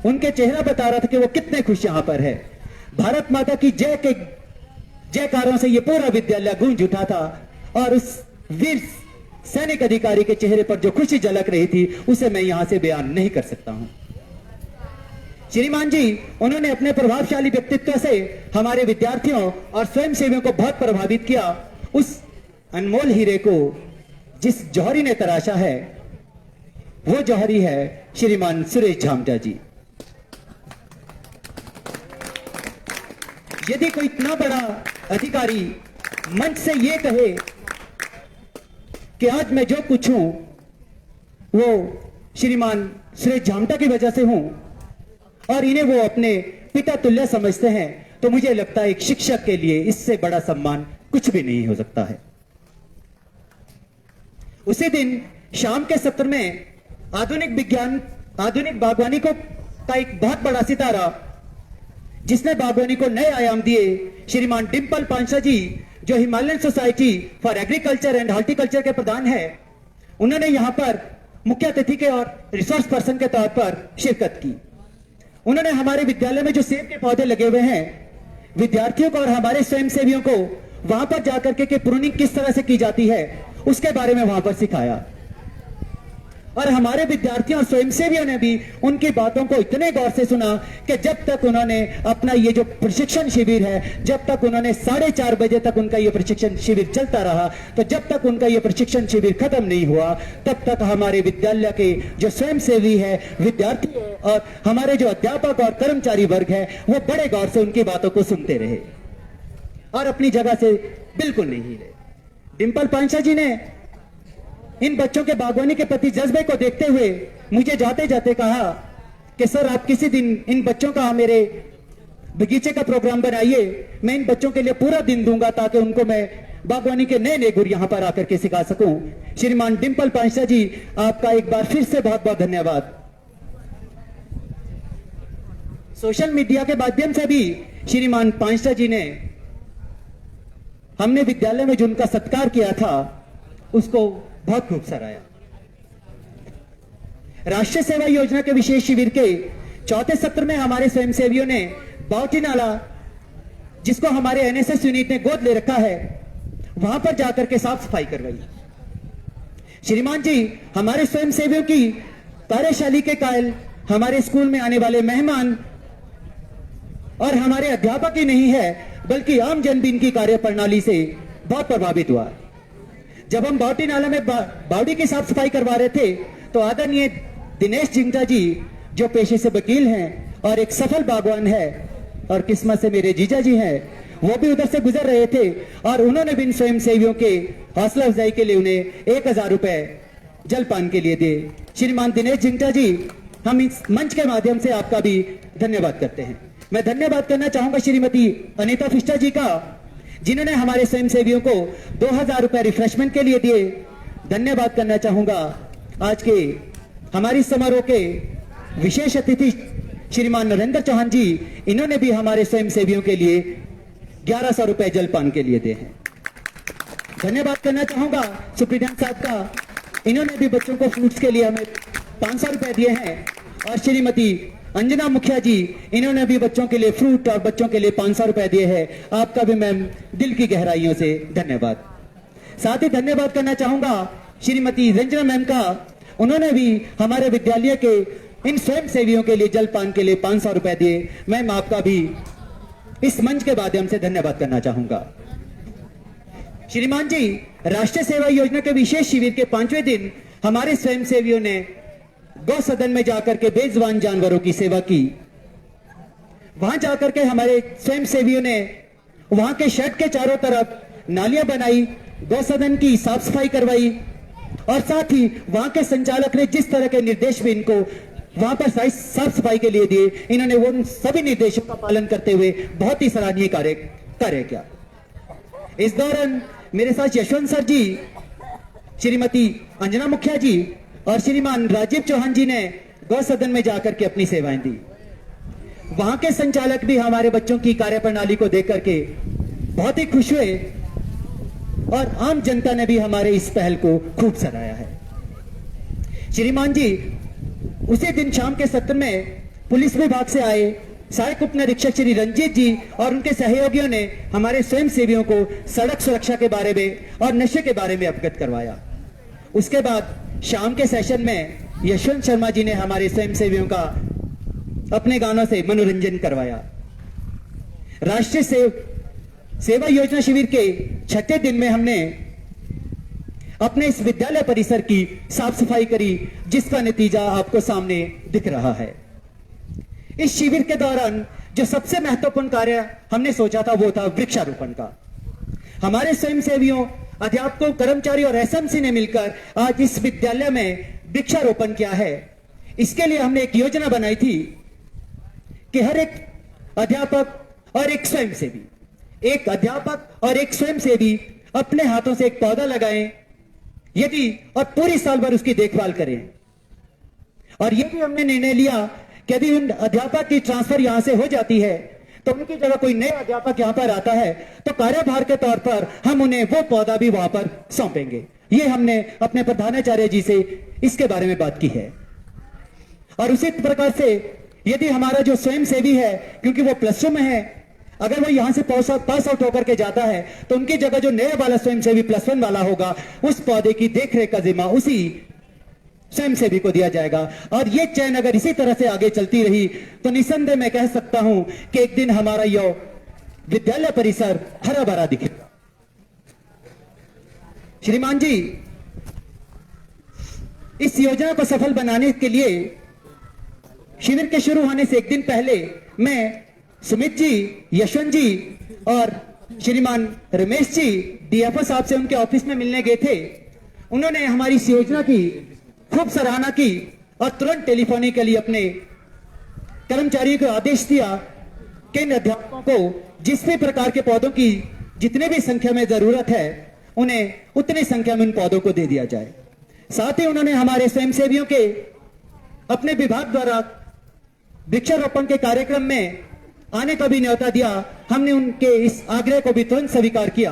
उनके चेहरा बता रहा था कि वो कितने खुश यहां पर है। भारत माता की जय के जयकारों से ये पूरा विद्यालय गूंज उठा था और उस वीर सैनिक अधिकारी के चेहरे पर जो खुशी झलक रही थी उसे मैं यहां से बयान नहीं कर सकता हूं। श्रीमान जी, उन्होंने अपने प्रभावशाली व्यक्तित्व से हमारे विद्यार्थियों और स्वयंसेवियों को बहुत प्रभावित किया। उस अनमोल हीरे को जिस जौहरी ने तराशा है वो जौहरी है श्रीमान सुरेश झामटा जी। यदि कोई इतना बड़ा अधिकारी मंच से ये कहे कि आज मैं जो कुछ हूं वो श्रीमान सुरेश झामटा की वजह से हूं और इन्हें वो अपने पिता तुल्य समझते हैं, तो मुझे लगता है एक शिक्षक के लिए इससे बड़ा सम्मान कुछ भी नहीं हो सकता है। उसी दिन शाम के सत्र में आधुनिक बागवानी का एक बहुत बड़ा सितारा, जिसने बागवानी को नए आयाम दिए, श्रीमान डिंपल पांशा जी, जो Himalayan society for agriculture and horticulture के प्रधान है, उन्होंने यहां पर मुख्य अतिथि के और रिसोर्स पर्सन के तौर पर शिरकत की। उन्होंने हमारे विद्यालय में जो सेब के पौधे लगे हुए हैं, विद्यार्थियों को और हमारे स्वयंसेवियों को वहां पर जाकर के प्रूनिंग किस तरह से की जाती है उसके बारे में वहां पर सिखाया। और हमारे विद्यार्थियों और स्वयंसेवियों ने भी उनकी बातों को इतने गौर से सुना कि जब तक उन्होंने अपना ये जो प्रशिक्षण शिविर है, जब तक उन्होंने 4:30 बजे तक उनका ये प्रशिक्षण शिविर चलता रहा, तो जब तक उनका ये प्रशिक्षण शिविर खत्म नहीं हुआ, तब तक हमारे विद्यालय के जो स्वयंसेवी है, विद्यार्थी है और हमारे जो अध्यापक और कर्मचारी वर्ग है, वो बड़े गौर से उनकी बातों को सुनते रहे और अपनी जगह से बिल्कुल नहीं हिले। डिंपल पांशा जी ने इन बच्चों के बागवानी के प्रति जज्बे को देखते हुए मुझे जाते जाते कहा कि सर, आप किसी दिन इन बच्चों का मेरे बगीचे का प्रोग्राम बनाइए, मैं इन बच्चों के लिए पूरा दिन दूंगा ताकि उनको मैं बागवानी के नए नए गुर यहां पर आकर के सिखा सकूं। श्रीमान डिंपल पांशा जी, आपका एक बार फिर से बहुत बहुत धन्यवाद। सोशल मीडिया के माध्यम से भी श्रीमान पांशा जी ने हमने विद्यालय में जो उनका सत्कार किया था उसको बहुत खूब सराहा। राष्ट्रीय सेवा योजना के विशेष शिविर के चौथे सत्र में हमारे स्वयंसेवियों ने बाउटी नाला, जिसको हमारे एनएसएस यूनिट ने गोद ले रखा है, वहां पर जाकर के साफ सफाई करवाई। श्रीमान जी, हमारे स्वयंसेवियों की कार्यशैली के कायल हमारे स्कूल में आने वाले मेहमान और हमारे अध्यापक ही नहीं है, बल्कि आम जन भी इनकी कार्य प्रणाली से बहुत प्रभावित हुआ। जब हम बाउटी नाला में बावड़ी की साफ सफाई करवा रहे थे, तो आदरणीय दिनेश जिंटा जी, जो पेशे से वकील हैं और एक सफल बागवान है और किस्मत से मेरे जीजा जी हैं, वो भी उधर से गुजर रहे थे और उन्होंने भी इन स्वयंसेवियों के हौसला अफजाई के लिए उन्हें 1000 रुपए जलपान के लिए दिए। श्रीमान दिनेश जिंटा जी, हम इस मंच के माध्यम से आपका भी धन्यवाद करते हैं। मैं धन्यवाद करना चाहूंगा श्रीमती अनीता फिस्टा जी का, जिन्होंने हमारे स्वयंसेवियों को 2000 रुपए रिफ्रेशमेंट के लिए दिए। धन्यवाद करना चाहूंगा आज के हमारी समारोह के विशेष अतिथि श्रीमान नरेंद्र चौहान जी, इन्होंने भी हमारे स्वयंसेवियों के लिए 1100 रुपए जलपान के लिए दिए हैं। धन्यवाद करना चाहूंगा सुप्रीडेंट साहब का, इन्होंने भी बच्चों को फ्रूट्स के लिए हमें 500 रुपए दिए हैं। और श्रीमती अंजना मुखिया जी, इन्होंने भी बच्चों के लिए फ्रूट और बच्चों के लिए 500 रुपए दिए हैं। आपका भी मैम दिल की गहराइयों से धन्यवाद। साथ ही धन्यवाद करना चाहूंगा श्रीमती रंजना मैम का, उन्होंने भी हमारे विद्यालय के इन स्वयं सेवियों के लिए जलपान के लिए 500 रुपए दिए। मैम, आपका भी इस मंच के माध्यम से धन्यवाद करना चाहूंगा। श्रीमान जी, राष्ट्रीय सेवा योजना के विशेष शिविर के 5वें दिन हमारे स्वयंसेवियों ने गौ सदन में जाकर के बेजुबान जानवरों की सेवा की। वहां जाकर के हमारे स्वयंसेवियों ने वहां के शेड के चारों तरफ नालियां बनाई, गौ सदन की साफ सफाई करवाई और साथ ही वहां के संचालक ने जिस तरह के निर्देश भी इनको वहां पर साफ सफाई के लिए दिए, इन्होंने वो सभी निर्देशों का पालन करते हुए बहुत ही सराहनीय कार्य किया। इस दौरान मेरे साथ यशवंत सर जी, श्रीमती अंजना मुखिया जी और श्रीमान राजीव चौहान जी ने गौ सदन में जाकर के अपनी सेवाएं दी। वहां के संचालक भी हमारे बच्चों की कार्यप्रणाली को देख करके बहुत ही खुश हुए और आम जनता ने भी हमारे इस पहल को खूब सराहा है। श्रीमान जी, उसी दिन शाम के सत्र में पुलिस विभाग से आए सहायक उप निरीक्षक श्री रंजीत जी और उनके सहयोगियों ने हमारे स्वयंसेवियों को सड़क सुरक्षा के बारे में और नशे के बारे में अवगत करवाया। उसके बाद शाम के सेशन में यशवंत शर्मा जी ने हमारे स्वयंसेवियों का अपने गानों से मनोरंजन करवाया। राष्ट्रीय सेवा योजना शिविर के 6ठे दिन में हमने अपने इस विद्यालय परिसर की साफ सफाई करी, जिसका नतीजा आपको सामने दिख रहा है। इस शिविर के दौरान जो सबसे महत्वपूर्ण कार्य हमने सोचा था वो था वृक्षारोपण का। हमारे स्वयंसेवियों, अध्यापकों, कर्मचारी और एसएमसी ने मिलकर आज इस विद्यालय में वृक्षारोपण किया है। इसके लिए हमने एक योजना बनाई थी कि हर एक अध्यापक और एक स्वयंसेवी, एक अध्यापक और एक स्वयंसेवी अपने हाथों से एक पौधा लगाएं यदि और पूरी साल भर उसकी देखभाल करें। और यह भी हमने निर्णय लिया कि यदि उन अध्यापक की ट्रांसफर यहां से हो जाती है तो उनकी जगह कोई नया अध्यापक यहां पर आता है तो कार्यभार के तौर पर हम उन्हें वो पौधा भी वहां पर सौंपेंगे। ये हमने अपने प्रधानाचार्य जी से इसके बारे में बात की है। और उसी प्रकार से यदि हमारा जो स्वयंसेवी है, क्योंकि वो +2 में है, अगर वो यहां से पास आउट होकर के जाता है तो उनकी जगह जो नया वाला स्वयंसेवी +1 वाला होगा, उस पौधे की देखरेख का जिम्मा उसी स्वयंसेवी को दिया जाएगा। और ये चयन अगर इसी तरह से आगे चलती रही तो निसंदेह मैं कह सकता हूं कि एक दिन हमारा यह विद्यालय परिसर हरा भरा दिखेगा। श्रीमान जी, इस योजना को सफल बनाने के लिए शिविर के शुरू होने से एक दिन पहले मैं सुमित जी, यशवंत जी और श्रीमान रमेश जी डीएफओ साहब से उनके ऑफिस में मिलने गए थे। उन्होंने हमारी इस योजना की खूब सराहना की और तुरंत टेलीफोनी के लिए अपने कर्मचारियों को आदेश दिया कि इन अध्यापकों को जिस भी प्रकार के पौधों की जितने भी संख्या में जरूरत है उन्हें उतनी संख्या में उन पौधों को दे दिया जाए। साथ ही उन्होंने हमारे स्वयंसेवियों के अपने विभाग द्वारा वृक्षारोपण के कार्यक्रम में आने का भी न्योता दिया। हमने उनके इस आग्रह को भी तुरंत स्वीकार किया।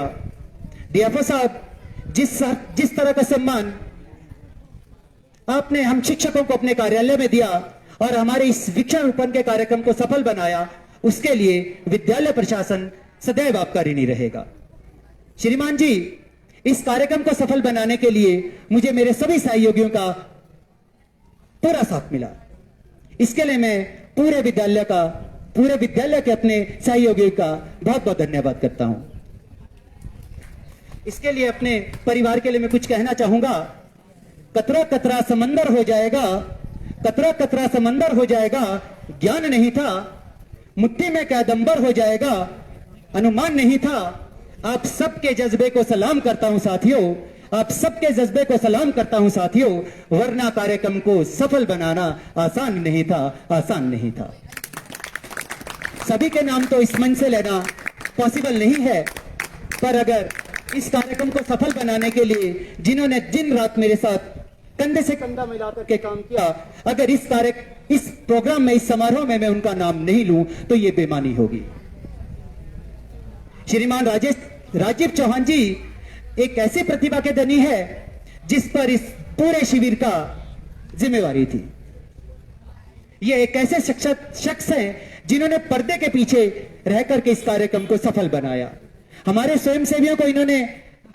डीएफओ साहब, जिस तरह का सम्मान आपने हम शिक्षकों को अपने कार्यालय में दिया और हमारे इस वृक्षारोपण के कार्यक्रम को सफल बनाया, उसके लिए विद्यालय प्रशासन सदैव आपका ऋणी रहेगा। श्रीमान जी, इस कार्यक्रम को सफल बनाने के लिए मुझे मेरे सभी सहयोगियों का पूरा साथ मिला। इसके लिए मैं पूरे विद्यालय के अपने सहयोगियों का बहुत बहुत धन्यवाद करता हूं। इसके लिए अपने परिवार के लिए मैं कुछ कहना चाहूंगा। कतरा कतरा समंदर हो जाएगा, कतरा कतरा समंदर हो जाएगा, ज्ञान नहीं था मुट्ठी में कैदंबर हो जाएगा, अनुमान नहीं था। आप सबके जज्बे को सलाम करता हूं साथियों, आप सबके जज्बे को सलाम करता हूं साथियों, वरना कार्यक्रम को सफल बनाना आसान नहीं था, आसान नहीं था। सभी के नाम तो इस मंच से लेना पॉसिबल नहीं है, पर अगर इस कार्यक्रम को सफल बनाने के लिए जिन्होंने दिन रात मेरे साथ कंधे से कंधा मिलाकर के काम किया, अगर इस प्रोग्राम में, इस समारोह में मैं उनका नाम नहीं लूं तो यह बेईमानी होगी। श्रीमान राजीव चौहान जी एक ऐसी प्रतिभा के धनी है जिस पर इस पूरे शिविर का जिम्मेवारी थी। ये एक ऐसे शख्स हैं जिन्होंने पर्दे के पीछे रहकर के इस कार्यक्रम को सफल बनाया। हमारे स्वयंसेवियों को इन्होंने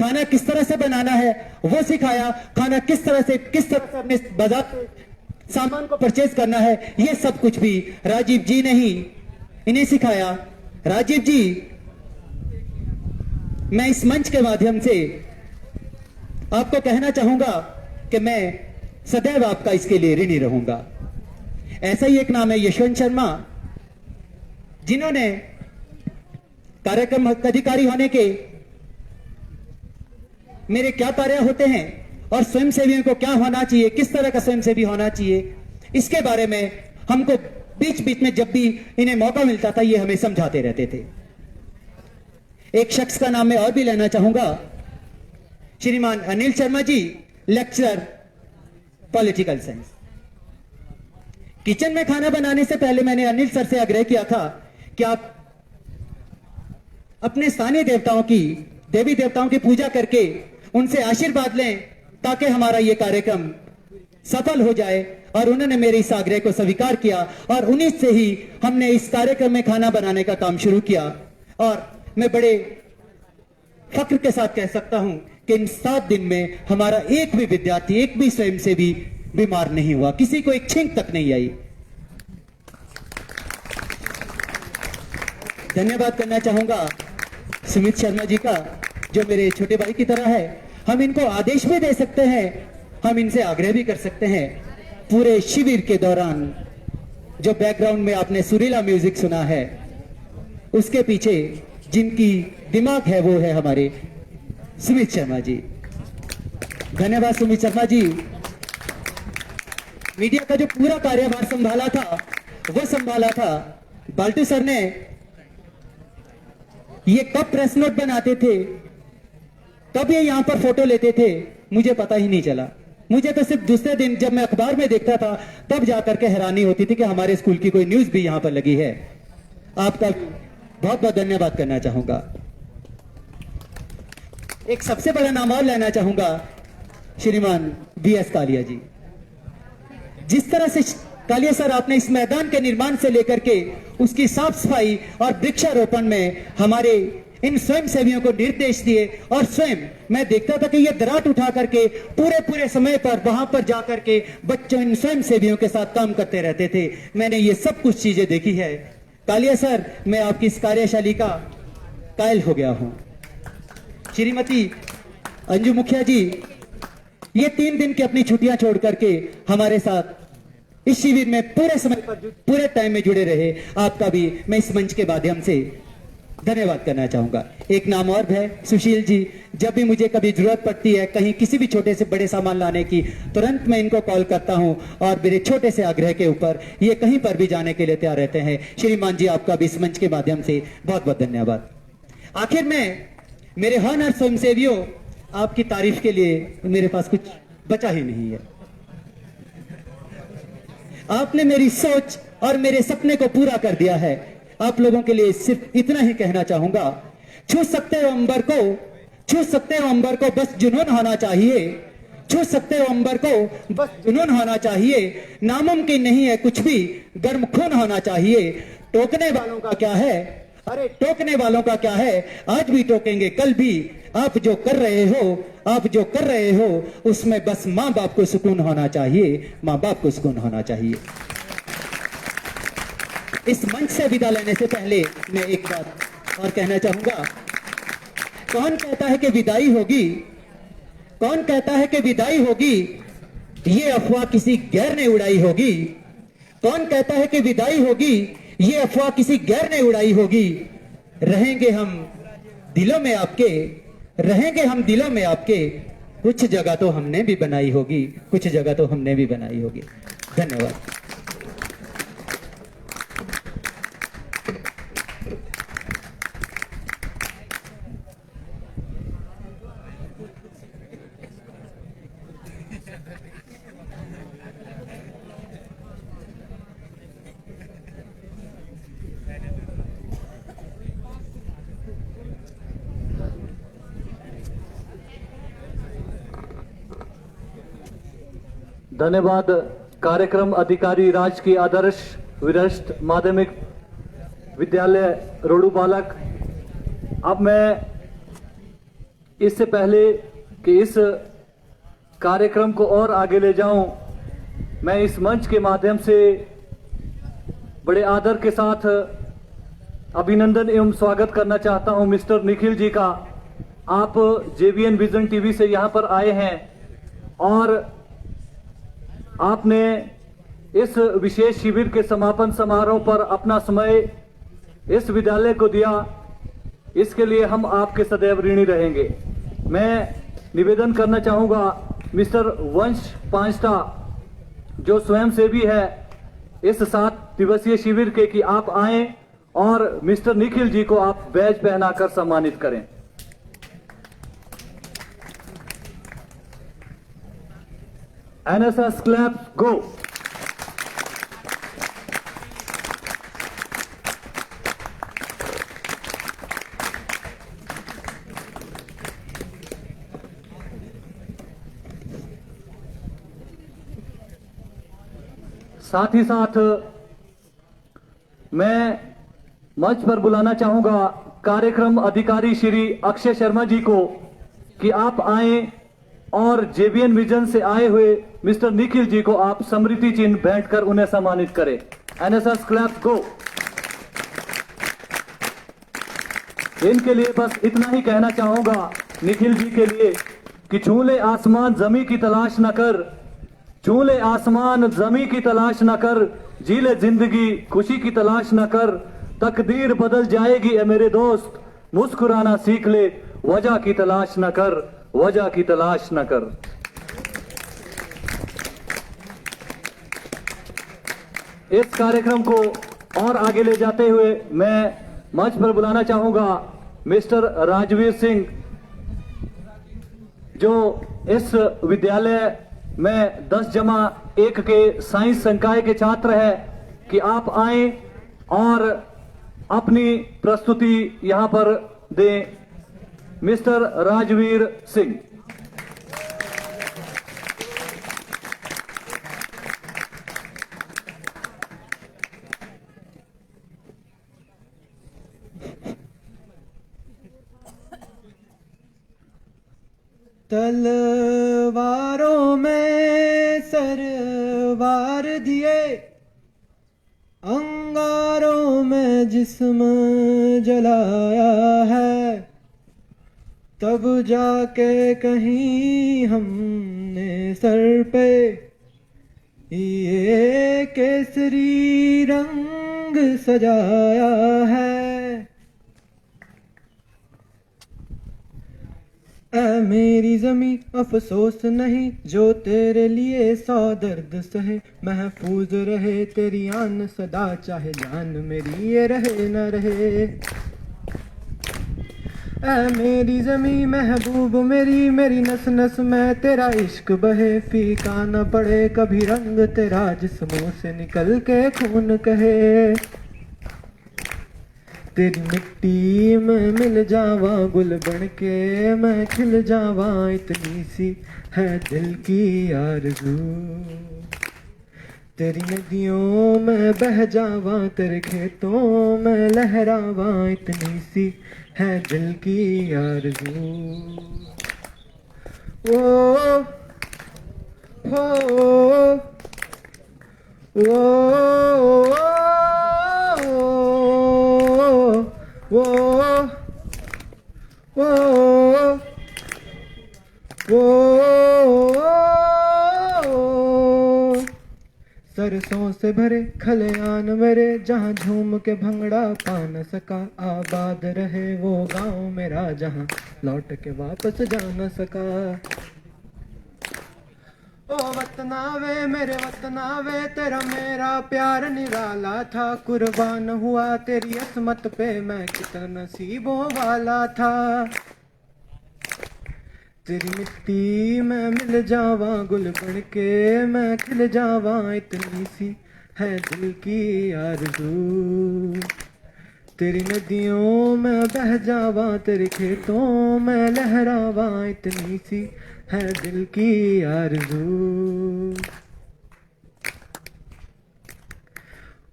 खाना किस तरह से बनाना है वो सिखाया, खाना किस तरह से अपने बाजार से सामान को परचेज करना है, ये सब कुछ भी राजीव जी ने ही इन्हें सिखाया। राजीव जी, मैं इस मंच के माध्यम से आपको कहना चाहूंगा कि मैं सदैव आपका इसके लिए ऋणी रहूंगा। ऐसा ही एक नाम है यशवंत शर्मा, जिन्होंने कार्यक्रम अधिकारी होने के मेरे क्या कार्य होते हैं और स्वयंसेवियों को क्या होना चाहिए, किस तरह का स्वयंसेवी होना चाहिए, इसके बारे में हमको बीच बीच में जब भी इन्हें मौका मिलता था ये हमें समझाते रहते थे। एक शख्स का नाम मैं और भी लेना चाहूंगा, श्रीमान Anil Sharma ji, lecturer political science. Kitchen में खाना बनाने से पहले मैंने अनिल सर से आग्रह किया था कि आप अपने स्थानीय देवी देवताओं की पूजा करके उनसे आशीर्वाद लें ताकि हमारा यह कार्यक्रम सफल हो जाए। और उन्होंने मेरे इस आग्रह को स्वीकार किया और उन्हीं से ही हमने इस कार्यक्रम में खाना बनाने का काम शुरू किया। और मैं बड़े फख्र के साथ कह सकता हूं कि इन 7 दिन में हमारा एक भी विद्यार्थी, एक भी स्वयंसेवी बीमार नहीं हुआ, किसी को एक छींक तक नहीं आई। धन्यवाद करना चाहूंगा सुमित शर्मा जी का, जो मेरे छोटे भाई की तरह है। हम इनको आदेश भी दे सकते हैं, हम इनसे आग्रह भी कर सकते हैं। पूरे शिविर के दौरान जो बैकग्राउंड में आपने सुरीला म्यूजिक सुना है, उसके पीछे जिनकी दिमाग है वो है हमारे सुमित शर्मा जी। धन्यवाद सुमित शर्मा जी। मीडिया का जो पूरा कार्यभार संभाला था वो संभाला था बाल्टू सर ने। ये कब प्रेस नोट बनाते थे, कब ये यहां पर फोटो लेते थे, मुझे पता ही नहीं चला। मुझे तो सिर्फ दूसरे दिन जब मैं अखबार में देखता था तब जाकर के हैरानी होती थी कि हमारे स्कूल की कोई न्यूज भी यहां पर लगी है। आपका बहुत बहुत धन्यवाद करना चाहूंगा। एक सबसे बड़ा नाम और लेना चाहूंगा, श्रीमान बीएस कालिया जी। जिस तरह से कालिया सर आपने इस मैदान के निर्माण से लेकर के उसकी साफ सफाई और वृक्षारोपण में हमारे इन स्वयं सेवियों को निर्देश दिए, और स्वयं मैं देखता था कि ये दराट उठा करके पूरे समय पर वहां पर जाकर के बच्चों इन स्वयं सेवियों के साथ काम करते रहते थे। मैंने ये सब कुछ चीजें देखी है। कालिया सर, मैं आपकी इस कार्यशैली का कायल हो गया हूं। श्रीमती अंजू मुखिया जी, ये 3 दिन की अपनी छुट्टियां छोड़ करके हमारे साथ इस शिविर में पूरे समय पर पूरे टाइम में जुड़े रहे। आपका भी मैं इस मंच के माध्यम से धन्यवाद करना चाहूंगा। एक नाम और है सुशील जी। जब भी मुझे कभी जरूरत पड़ती है कहीं किसी भी छोटे से बड़े सामान लाने की, तुरंत मैं इनको कॉल करता हूं और मेरे छोटे से आग्रह के ऊपर ये कहीं पर भी जाने के लिए तैयार रहते हैं। श्रीमान जी, आपका भी इस मंच के माध्यम से बहुत बहुत धन्यवाद। आखिर में मेरे हॉनर स्वयंसेवियों, आपकी तारीफ के लिए मेरे पास कुछ बचा ही नहीं है। आपने मेरी सोच और मेरे सपने को पूरा कर दिया है। आप लोगों के लिए सिर्फ इतना ही कहना चाहूंगा, छू सकते हो अंबर को, छू सकते हो अंबर को, बस जुनून होना चाहिए। छू सकते हो अंबर को, बस जुनून होना चाहिए। नामुमकिन नहीं है कुछ भी, गर्म खून होना चाहिए। टोकने वालों का क्या है, अरे टोकने वालों का क्या है, आज भी टोकेंगे कल भी। आप जो कर रहे हो, आप जो कर रहे हो, उसमें बस माँ बाप को सुकून होना चाहिए, माँ बाप को सुकून होना चाहिए। इस मंच से विदा लेने से पहले मैं एक बात और कहना चाहूंगा। कौन कहता है कि विदाई होगी, कौन कहता है कि विदाई होगी, ये अफवाह किसी गैर ने उड़ाई होगी। कौन कहता है कि विदाई होगी, ये अफवाह किसी गैर ने उड़ाई होगी। रहेंगे हम दिलों में आपके, रहेंगे हम दिलों में आपके। कुछ जगह तो हमने भी बनाई होगी, कुछ जगह तो हमने भी बनाई होगी। धन्यवाद। धन्यवाद कार्यक्रम अधिकारी राजकीय आदर्श वरिष्ठ माध्यमिक विद्यालय रोडू बालक। अब मैं इससे पहले कि इस कार्यक्रम को और आगे ले जाऊं, मैं इस मंच के माध्यम से बड़े आदर के साथ अभिनंदन एवं स्वागत करना चाहता हूं मिस्टर निखिल जी का। आप जेवीएन विजन टीवी से यहां पर आए हैं और आपने इस विशेष शिविर के समापन समारोह पर अपना समय इस विद्यालय को दिया, इसके लिए हम आपके सदैव ऋणी रहेंगे। मैं निवेदन करना चाहूंगा मिस्टर वंश पांचटा जो स्वयंसेवी है इस 7 दिवसीय शिविर के, कि आप आए और मिस्टर निखिल जी को आप बैज पहनाकर सम्मानित करें। NSS clap go। साथ ही साथ मैं मंच पर बुलाना चाहूंगा कार्यक्रम अधिकारी श्री अक्षय शर्मा जी को कि आप आए और जेवीएन विजन से आए हुए मिस्टर निखिल जी को आप स्मृति चिन्ह भेंट कर उन्हें सम्मानित करें। NSS क्लैप गो। इनके लिए बस इतना ही कहना चाहूंगा निखिल जी के लिए कि छूले आसमान जमी की तलाश न कर, छूले आसमान जमी की तलाश न कर, जीले जिंदगी खुशी की तलाश न कर, तकदीर बदल जाएगी ए मेरे दोस्त, मुस्कुराना सीख ले, वजह की तलाश न कर, वजह की तलाश न कर। इस कार्यक्रम को और आगे ले जाते हुए मैं मंच पर बुलाना चाहूंगा मिस्टर राजवीर सिंह, जो इस विद्यालय में 10+1 के साइंस संकाय के छात्र हैं, कि आप आए और अपनी प्रस्तुति यहां पर दें। मिस्टर राजवीर सिंह। तलवारों में सरवार दिए, अंगारों में जिस्म जलाया है, तब जाके कहीं हमने सर पे ये केसरी रंग सजाया है। ऐ मेरी जमी अफसोस नहीं, जो तेरे लिए 100 दर्द सहे, महफूज रहे तेरी आन सदा, चाहे जान मेरी ये रहे न रहे। ऐ मेरी जमी महबूब मेरी, मेरी नस नस में तेरा इश्क बहे, फीका न पड़े कभी रंग तेरा, जिस्मों से निकल के खून कहे। तेरी मिट्टी में मिल जावा गुल बन के मैं खिल जावा, इतनी सी है दिल की आरज़ू। तेरी नदियों में बह जावा, तेरे खेतों में लहरावा, इतनी सी है दिल की आरज़ू। ओ हो सरसों से भरे खलियान मेरे, जहाँ झूम के भंगड़ा पा न सका, आबाद रहे वो गांव मेरा, जहाँ लौट के वापस जा न सका। ओ वतना वे मेरे वतना वे, तेरा मेरा प्यार निराला था, कुर्बान हुआ तेरी असमत पे मैं कितना नसीबों वाला था। तेरी मिट्टी में मिल जावा गुल बन के मैं खिल जावा, इतनी सी है दिल की आरज़ू। तेरी नदियों में बह जावा, तेरे खेतों में लहरावा, इतनी सी है दिल की आरज़ू।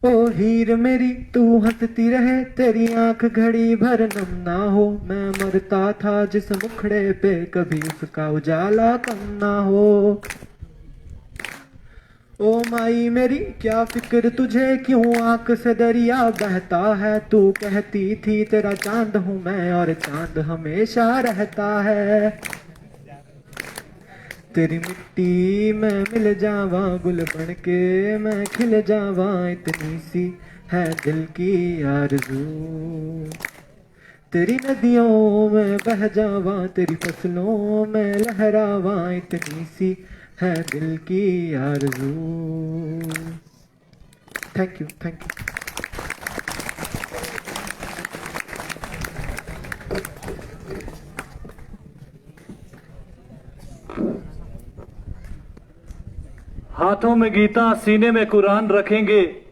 ओ हीर मेरी तू हंसती रहे, तेरी आंख घड़ी भर नम ना हो, मैं मरता था जिस मुखड़े पे कभी उसका उजाला कम ना हो। ओ माई मेरी क्या फिक्र तुझे, क्यों आंख से दरिया बहता है, तू कहती थी तेरा चांद हूं मैं और चांद हमेशा रहता है। तेरी मिट्टी में मिल जावा गुल बन के मैं खिल जावा, इतनी सी है दिल की आरज़ू। तेरी नदियों में बह जावा, तेरी फसलों में लहरावा, इतनी सी है दिल की आरज़ू। Thank you, thank you. हाथों में गीता सीने में कुरान रखेंगे,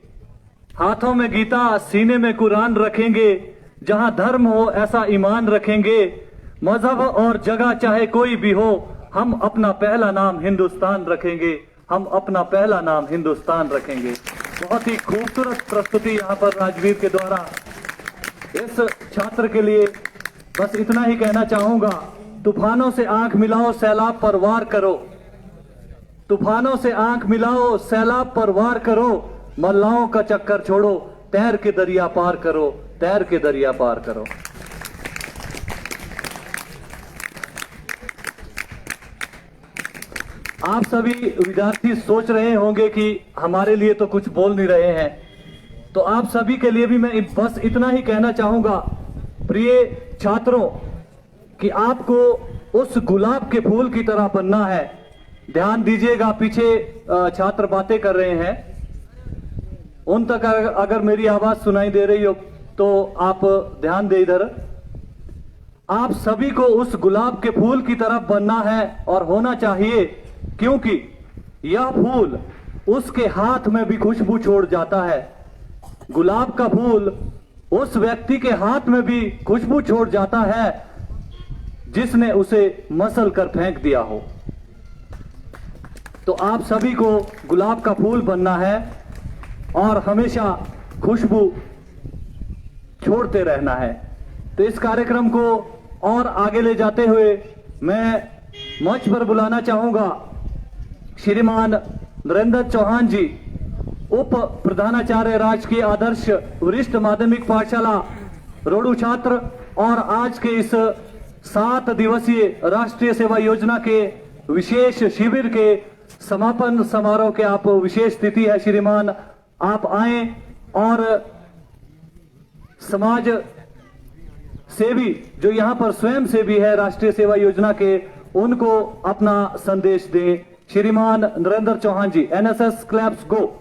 हाथों में गीता सीने में कुरान रखेंगे, जहां धर्म हो ऐसा ईमान रखेंगे, मजहब और जगह चाहे कोई भी हो, हम अपना पहला नाम हिंदुस्तान रखेंगे, हम अपना पहला नाम हिंदुस्तान रखेंगे। बहुत ही खूबसूरत प्रस्तुति यहाँ पर राजवीर के द्वारा। इस छात्र के लिए बस इतना ही कहना चाहूंगा, तूफानों से आंख मिलाओ सैलाब पर वार करो, तूफानों से आंख मिलाओ सैलाब पर वार करो, मल्लाओं का चक्कर छोड़ो, तैर के दरिया पार करो, तैर के दरिया पार करो। आप सभी विद्यार्थी सोच रहे होंगे कि हमारे लिए तो कुछ बोल नहीं रहे हैं, तो आप सभी के लिए भी मैं बस इतना ही कहना चाहूंगा, प्रिय छात्रों, कि आपको उस गुलाब के फूल की तरह बनना है। ध्यान दीजिएगा, पीछे छात्र बातें कर रहे हैं, उन तक अगर मेरी आवाज सुनाई दे रही हो तो आप ध्यान दें इधर। आप सभी को उस गुलाब के फूल की तरफ बनना है और होना चाहिए, क्योंकि यह फूल उसके हाथ में भी खुशबू छोड़ जाता है। गुलाब का फूल उस व्यक्ति के हाथ में भी खुशबू छोड़ जाता है जिसने उसे मसल कर फेंक दिया हो। तो आप सभी को गुलाब का फूल बनना है और हमेशा खुशबू छोड़ते रहना है। तो इस कार्यक्रम को और आगे ले जाते हुए मैं मंच पर बुलाना चाहूंगा श्रीमान नरेंद्र चौहान जी, उप प्रधानाचार्य राजकीय आदर्श वरिष्ठ माध्यमिक पाठशाला रोडू छात्र, और आज के इस 7 दिवसीय राष्ट्रीय सेवा योजना के विशेष शिविर के समापन समारोह के आप विशेष तिथि है। श्रीमान, आप आए और समाज सेवी जो यहां पर स्वयं सेवी है राष्ट्रीय सेवा योजना के, उनको अपना संदेश दें। श्रीमान Narendra Chauhan ji, NSS claps go.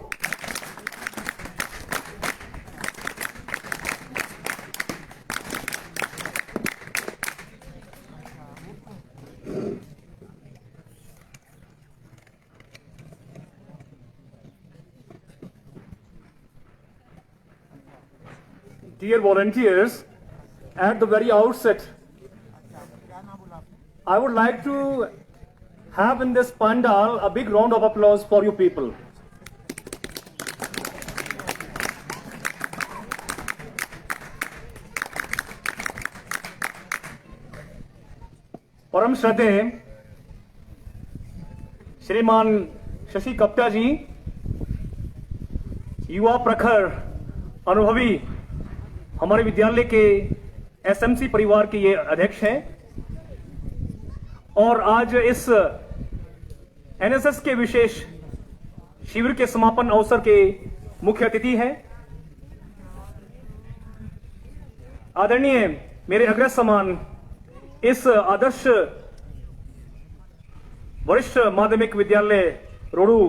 Dear volunteers, at the very outset, I would like to have in this pandal a big round of applause for you people. परम श्रद्धेय श्रीमान शशि कप्ता जी, युवा प्रखर अनुभवी हमारे विद्यालय के एसएमसी परिवार के ये अध्यक्ष हैं, और आज इस एनएसएस के विशेष शिविर के समापन अवसर के मुख्य अतिथि हैं। आदरणीय मेरे अग्रज समान इस आदर्श वरिष्ठ माध्यमिक विद्यालय रोडू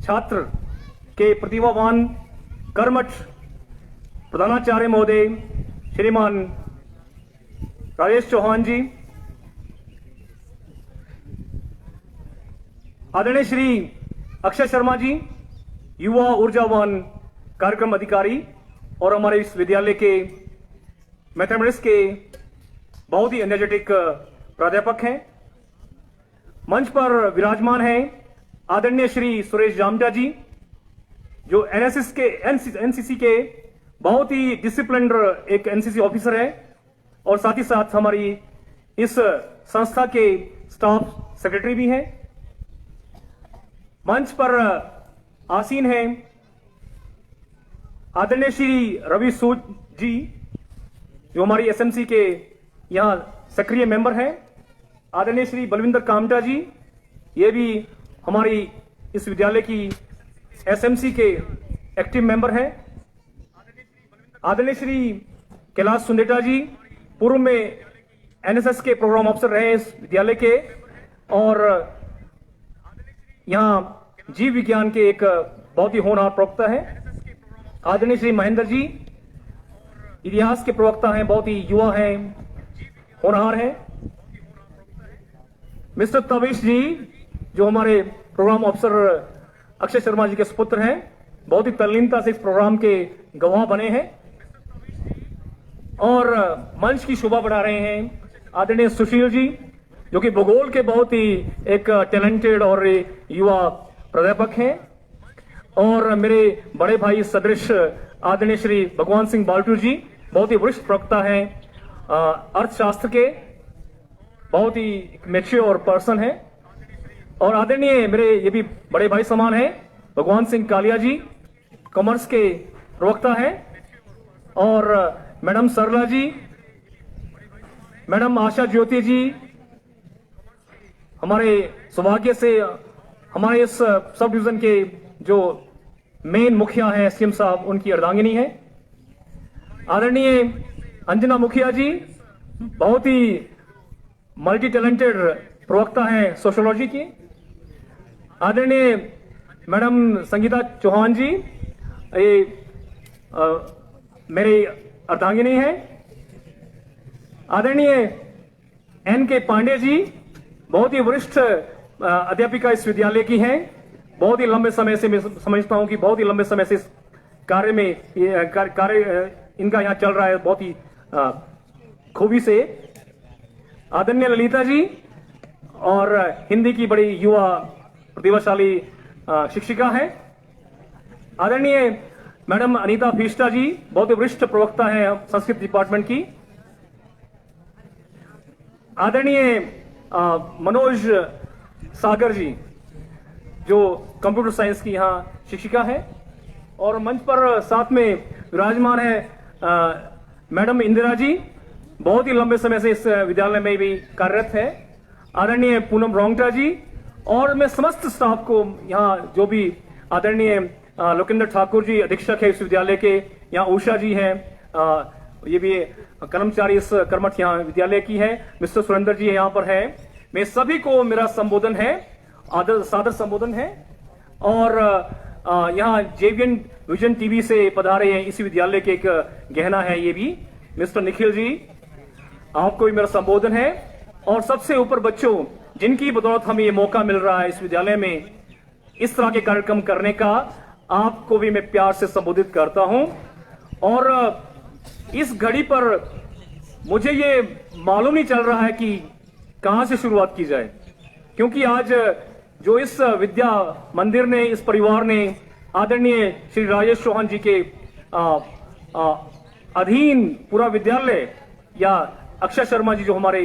छात्र के प्रतिभावान कर्मठ प्रधानाचार्य महोदय श्रीमान राजेश चौहान जी, आदरणीय श्री अक्षय शर्मा जी, युवा ऊर्जावान कार्यक्रम अधिकारी और हमारे इस विद्यालय के मैथमेटिक्स के बहुत ही एनर्जेटिक प्राध्यापक हैं। मंच पर विराजमान हैं आदरणीय श्री सुरेश जामटा जी, जो एनसीसी के बहुत ही डिसिप्लिन्ड एक एनसीसी ऑफिसर है और साथ ही साथ हमारी इस संस्था के स्टाफ सेक्रेटरी भी हैं। मंच पर आसीन हैं आदरणीय श्री रवि सूद जी, जो हमारी एसएमसी के यहां सक्रिय मेंबर हैं। आदरणीय श्री बलविंदर कामटा जी, ये भी हमारी इस विद्यालय की एसएमसी के एक्टिव मेंबर हैं। आदरणीय श्री कैलाश सुंदेटा जी, पूर्व में एनएसएस के प्रोग्राम अफसर रहे इस विद्यालय के, और यहां जीव विज्ञान के एक बहुत ही होनहार प्रवक्ता हैं। आदरणीय श्री महेंद्र जी, इतिहास के प्रवक्ता हैं, बहुत ही युवा हैं, होनहार हैं। मिस्टर तवेश जी, जो हमारे प्रोग्राम अफसर अक्षय शर्मा जी के सुपुत्र हैं, बहुत ही तल्लीनता से इस प्रोग्राम के गवाह बने हैं और मंच की शोभा बढ़ा रहे हैं। आदरणीय सुशील जी, जो कि भूगोल के बहुत ही एक टैलेंटेड और युवा प्राध्यापक हैं, और मेरे बड़े भाई सदृश आदरणीय श्री भगवान सिंह बाल्टू जी, बहुत ही वरिष्ठ प्रवक्ता हैं अर्थशास्त्र के, बहुत ही मैच्योर पर्सन हैं। और आदरणीय मेरे ये भी बड़े भाई समान हैं भगवान सिंह कालिया जी, कॉमर्स के प्रवक्ता हैं, और मैडम सरला जी, मैडम आशा ज्योति जी, हमारे सौभाग्य से हमारे इस सब डिवीजन के जो मेन मुखिया हैं एसडीएम साहब, उनकी अर्धांगिनी है। आदरणीय अंजना मुखिया जी, बहुत ही मल्टी टैलेंटेड प्रवक्ता हैं सोशियोलॉजी की। आदरणीय मैडम संगीता चौहान जी, ये मेरी अर्धांगिनी है। आदरणीय N.K. पांडे जी, बहुत ही वरिष्ठ अध्यापिका इस विद्यालय की हैं। बहुत ही लंबे समय से मैं समझता हूं कि बहुत ही लंबे समय से इस कार्य में कार्य इनका यहाँ चल रहा है बहुत ही खूबी से। आदरणीय ललिता जी और हिंदी की बड़ी युवा प्रतिभाशाली शिक्षिका है। आदरणीय मैडम अनीता फिस्टा जी, बहुत ही वरिष्ठ प्रवक्ता है संस्कृत डिपार्टमेंट की। आदरणीय मनोज सागर जी, जो कंप्यूटर साइंस की यहाँ शिक्षिका है। और मंच पर साथ में विराजमान है मैडम इंदिरा जी, बहुत ही लंबे समय से इस विद्यालय में भी कार्यरत है। आदरणीय पूनम रोंगटा जी, और मैं समस्त स्टाफ को यहाँ, जो भी आदरणीय लोकेंद्र ठाकुर जी अधीक्षक है इस विद्यालय के, यहाँ उषा जी हैं, ये भी कर्मचारी इस कर्मठ यहाँ विद्यालय की है, मिस्टर सुरेंद्र जी यहाँ पर है। मैं सभी को मेरा संबोधन है, आदर सादर संबोधन है। और यहाँ जेवियन विजन टीवी से पधारे हैं इसी विद्यालय के एक गहना है, ये भी मिस्टर निखिल जी, आपको भी मेरा संबोधन है। और सबसे ऊपर बच्चों, जिनकी बदौलत हमें ये मौका मिल रहा है इस विद्यालय में इस तरह के कार्यक्रम करने का, आपको भी मैं प्यार से संबोधित करता हूं। और इस घड़ी पर मुझे ये मालूम नहीं चल रहा है कि कहां से शुरुआत की जाए, क्योंकि आज जो इस विद्या मंदिर ने, इस परिवार ने आदरणीय श्री राजेश चौहान जी के अधीन पूरा विद्यालय, या अक्षय शर्मा जी जो हमारे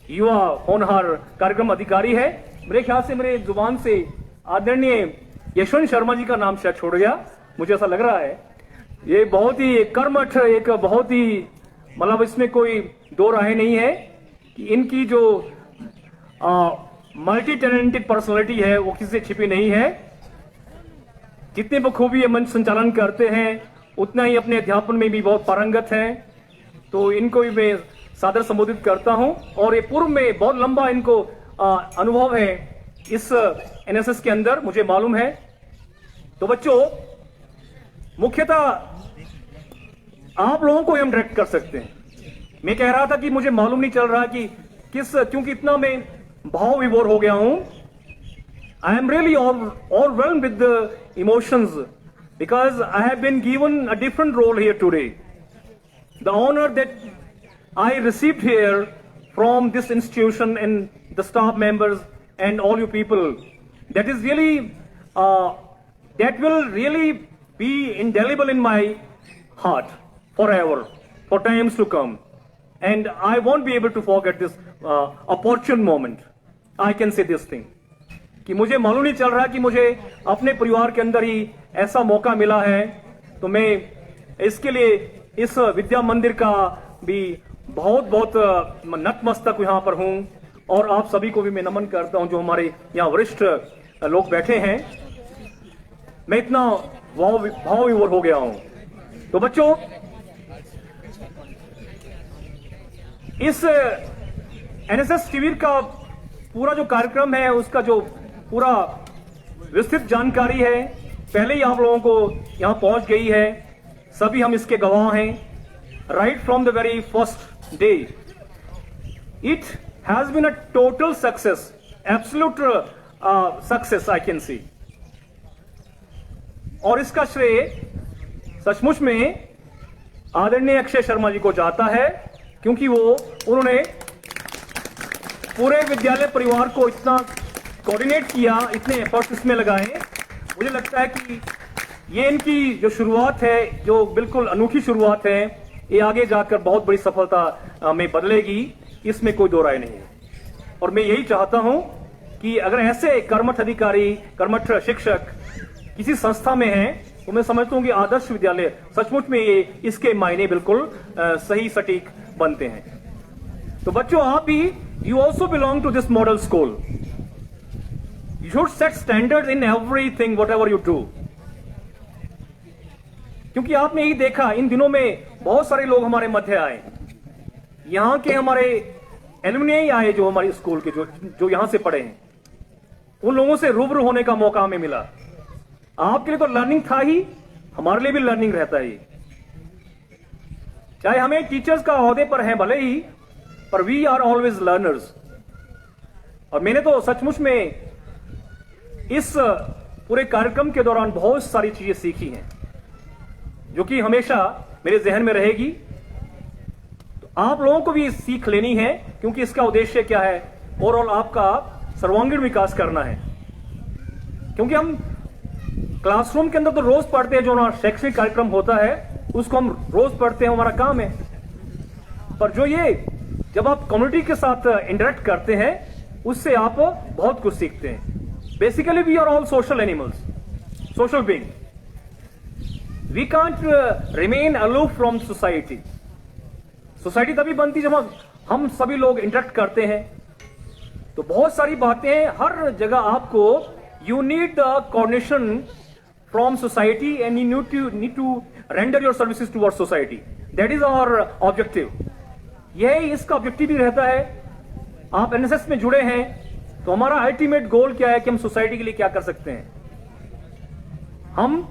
युवा होनहार कार्यक्रम अधिकारी है, मेरे ख्याल से मेरे जुबान से आदरणीय यशवंत शर्मा जी का नाम शायद छोड़ गया, मुझे ऐसा लग रहा है। ये बहुत ही कर्मठ, एक बहुत ही मतलब इसमें कोई दो राय नहीं है कि इनकी जो मल्टी टैलेंटेड पर्सनालिटी है वो किसी से छिपी नहीं है। जितने बखूबी ये मंच संचालन करते हैं उतना ही अपने अध्यापन में भी बहुत पारंगत हैं, तो इनको भी मैं सादर संबोधित करता हूं। और ये पूर्व में बहुत लंबा इनको अनुभव है इस एनएसएस के अंदर, मुझे मालूम है। तो बच्चों, मुख्यतः आप लोगों को हम डायरेक्ट कर सकते हैं। मैं कह रहा था कि मुझे मालूम नहीं चल रहा कि क्योंकि इतना मैं भाव विभोर हो गया हूं। I am really overwhelmed with the emotions because I have been given a different role here today. The honor that I received here from this institution and the staff members and all you people, that is really that will really be indelible in my heart forever, for times to come, and I won't be able to forget this opportune moment. I can say this thing कि मुझे मालूम नहीं चल रहा कि मुझे अपने परिवार के अंदर ही ऐसा मौका मिला है, तो मैं इसके लिए इस विद्या मंदिर का भी बहुत बहुत नतमस्तक यहाँ पर हूँ। और आप सभी को भी मैं नमन करता हूँ जो हमारे यहाँ वरिष्ठ लोग बैठे हैं। मैं इतना भाव विभोर हो गया हूँ। तो बच्चों, इस एनएसएस शिविर का पूरा जो कार्यक्रम है, उसका जो पूरा विस्तृत जानकारी है पहले ही आप लोगों को यहां पहुंच गई है। सभी हम इसके गवाह हैं। Right from the very first day it has been a total success, absolute success I can see. और इसका श्रेय सचमुच में आदरणीय अक्षय शर्मा जी को जाता है, क्योंकि उन्होंने पूरे विद्यालय परिवार को इतना कोऑर्डिनेट किया, इतने एफर्ट्स इसमें लगाए। मुझे लगता है कि ये इनकी जो शुरुआत है, जो बिल्कुल अनूठी शुरुआत है, ये आगे जाकर बहुत बड़ी सफलता में बदलेगी, इसमें कोई दो राय नहीं है। और मैं यही चाहता हूं कि अगर ऐसे कर्मठ अधिकारी, कर्मठ शिक्षक किसी संस्था में हैं, तो मैं समझता हूं कि आदर्श विद्यालय सचमुच में ये इसके मायने बिल्कुल सही सटीक बनते हैं। तो बच्चों, आप भी you also belong to this model school. You should set standards in everything, whatever you do. क्योंकि आपने यही देखा, इन दिनों में बहुत सारे लोग हमारे मध्य आए, यहाँ के हमारे एलुमनी आए जो हमारे स्कूल के जो यहाँ से पढ़े हैं, उन लोगों से रूबरू होने का मौका हमें मिला। आपके लिए तो लर्निंग था ही, हमारे लिए भी लर्निंग रहता है। चाहे हमें टीचर्स का ओहदे पर है भले ही, पर वी आर ऑलवेज लर्नर्स। और मैंने तो सचमुच में इस पूरे कार्यक्रम के दौरान बहुत सारी चीजें सीखी हैं जो कि हमेशा मेरे जहन में रहेगी। तो आप लोगों को भी सीख लेनी है, क्योंकि इसका उद्देश्य क्या है, ओवरऑल आपका सर्वांगीण विकास करना है। क्योंकि हम क्लासरूम के अंदर तो रोज पढ़ते हैं, जो हमारा शैक्षणिक कार्यक्रम होता है उसको हम रोज पढ़ते हैं, हमारा काम है। पर जो ये जब आप कम्युनिटी के साथ इंटरेक्ट करते हैं उससे आप बहुत कुछ सीखते हैं। Basically we are all social animals, social being. We can't remain aloof from society. Society तभी बनती जब हम सभी लोग इंटरेक्ट करते हैं। तो बहुत सारी बातें हर जगह आपको, you need the coordination from society and you need to render your services toward society. That is our objective. यही इसका ऑब्जेक्टिव भी रहता है। आप एनएसएस में जुड़े हैं तो हमारा अल्टीमेट गोल क्या है कि हम सोसाइटी के लिए क्या कर सकते हैं। हम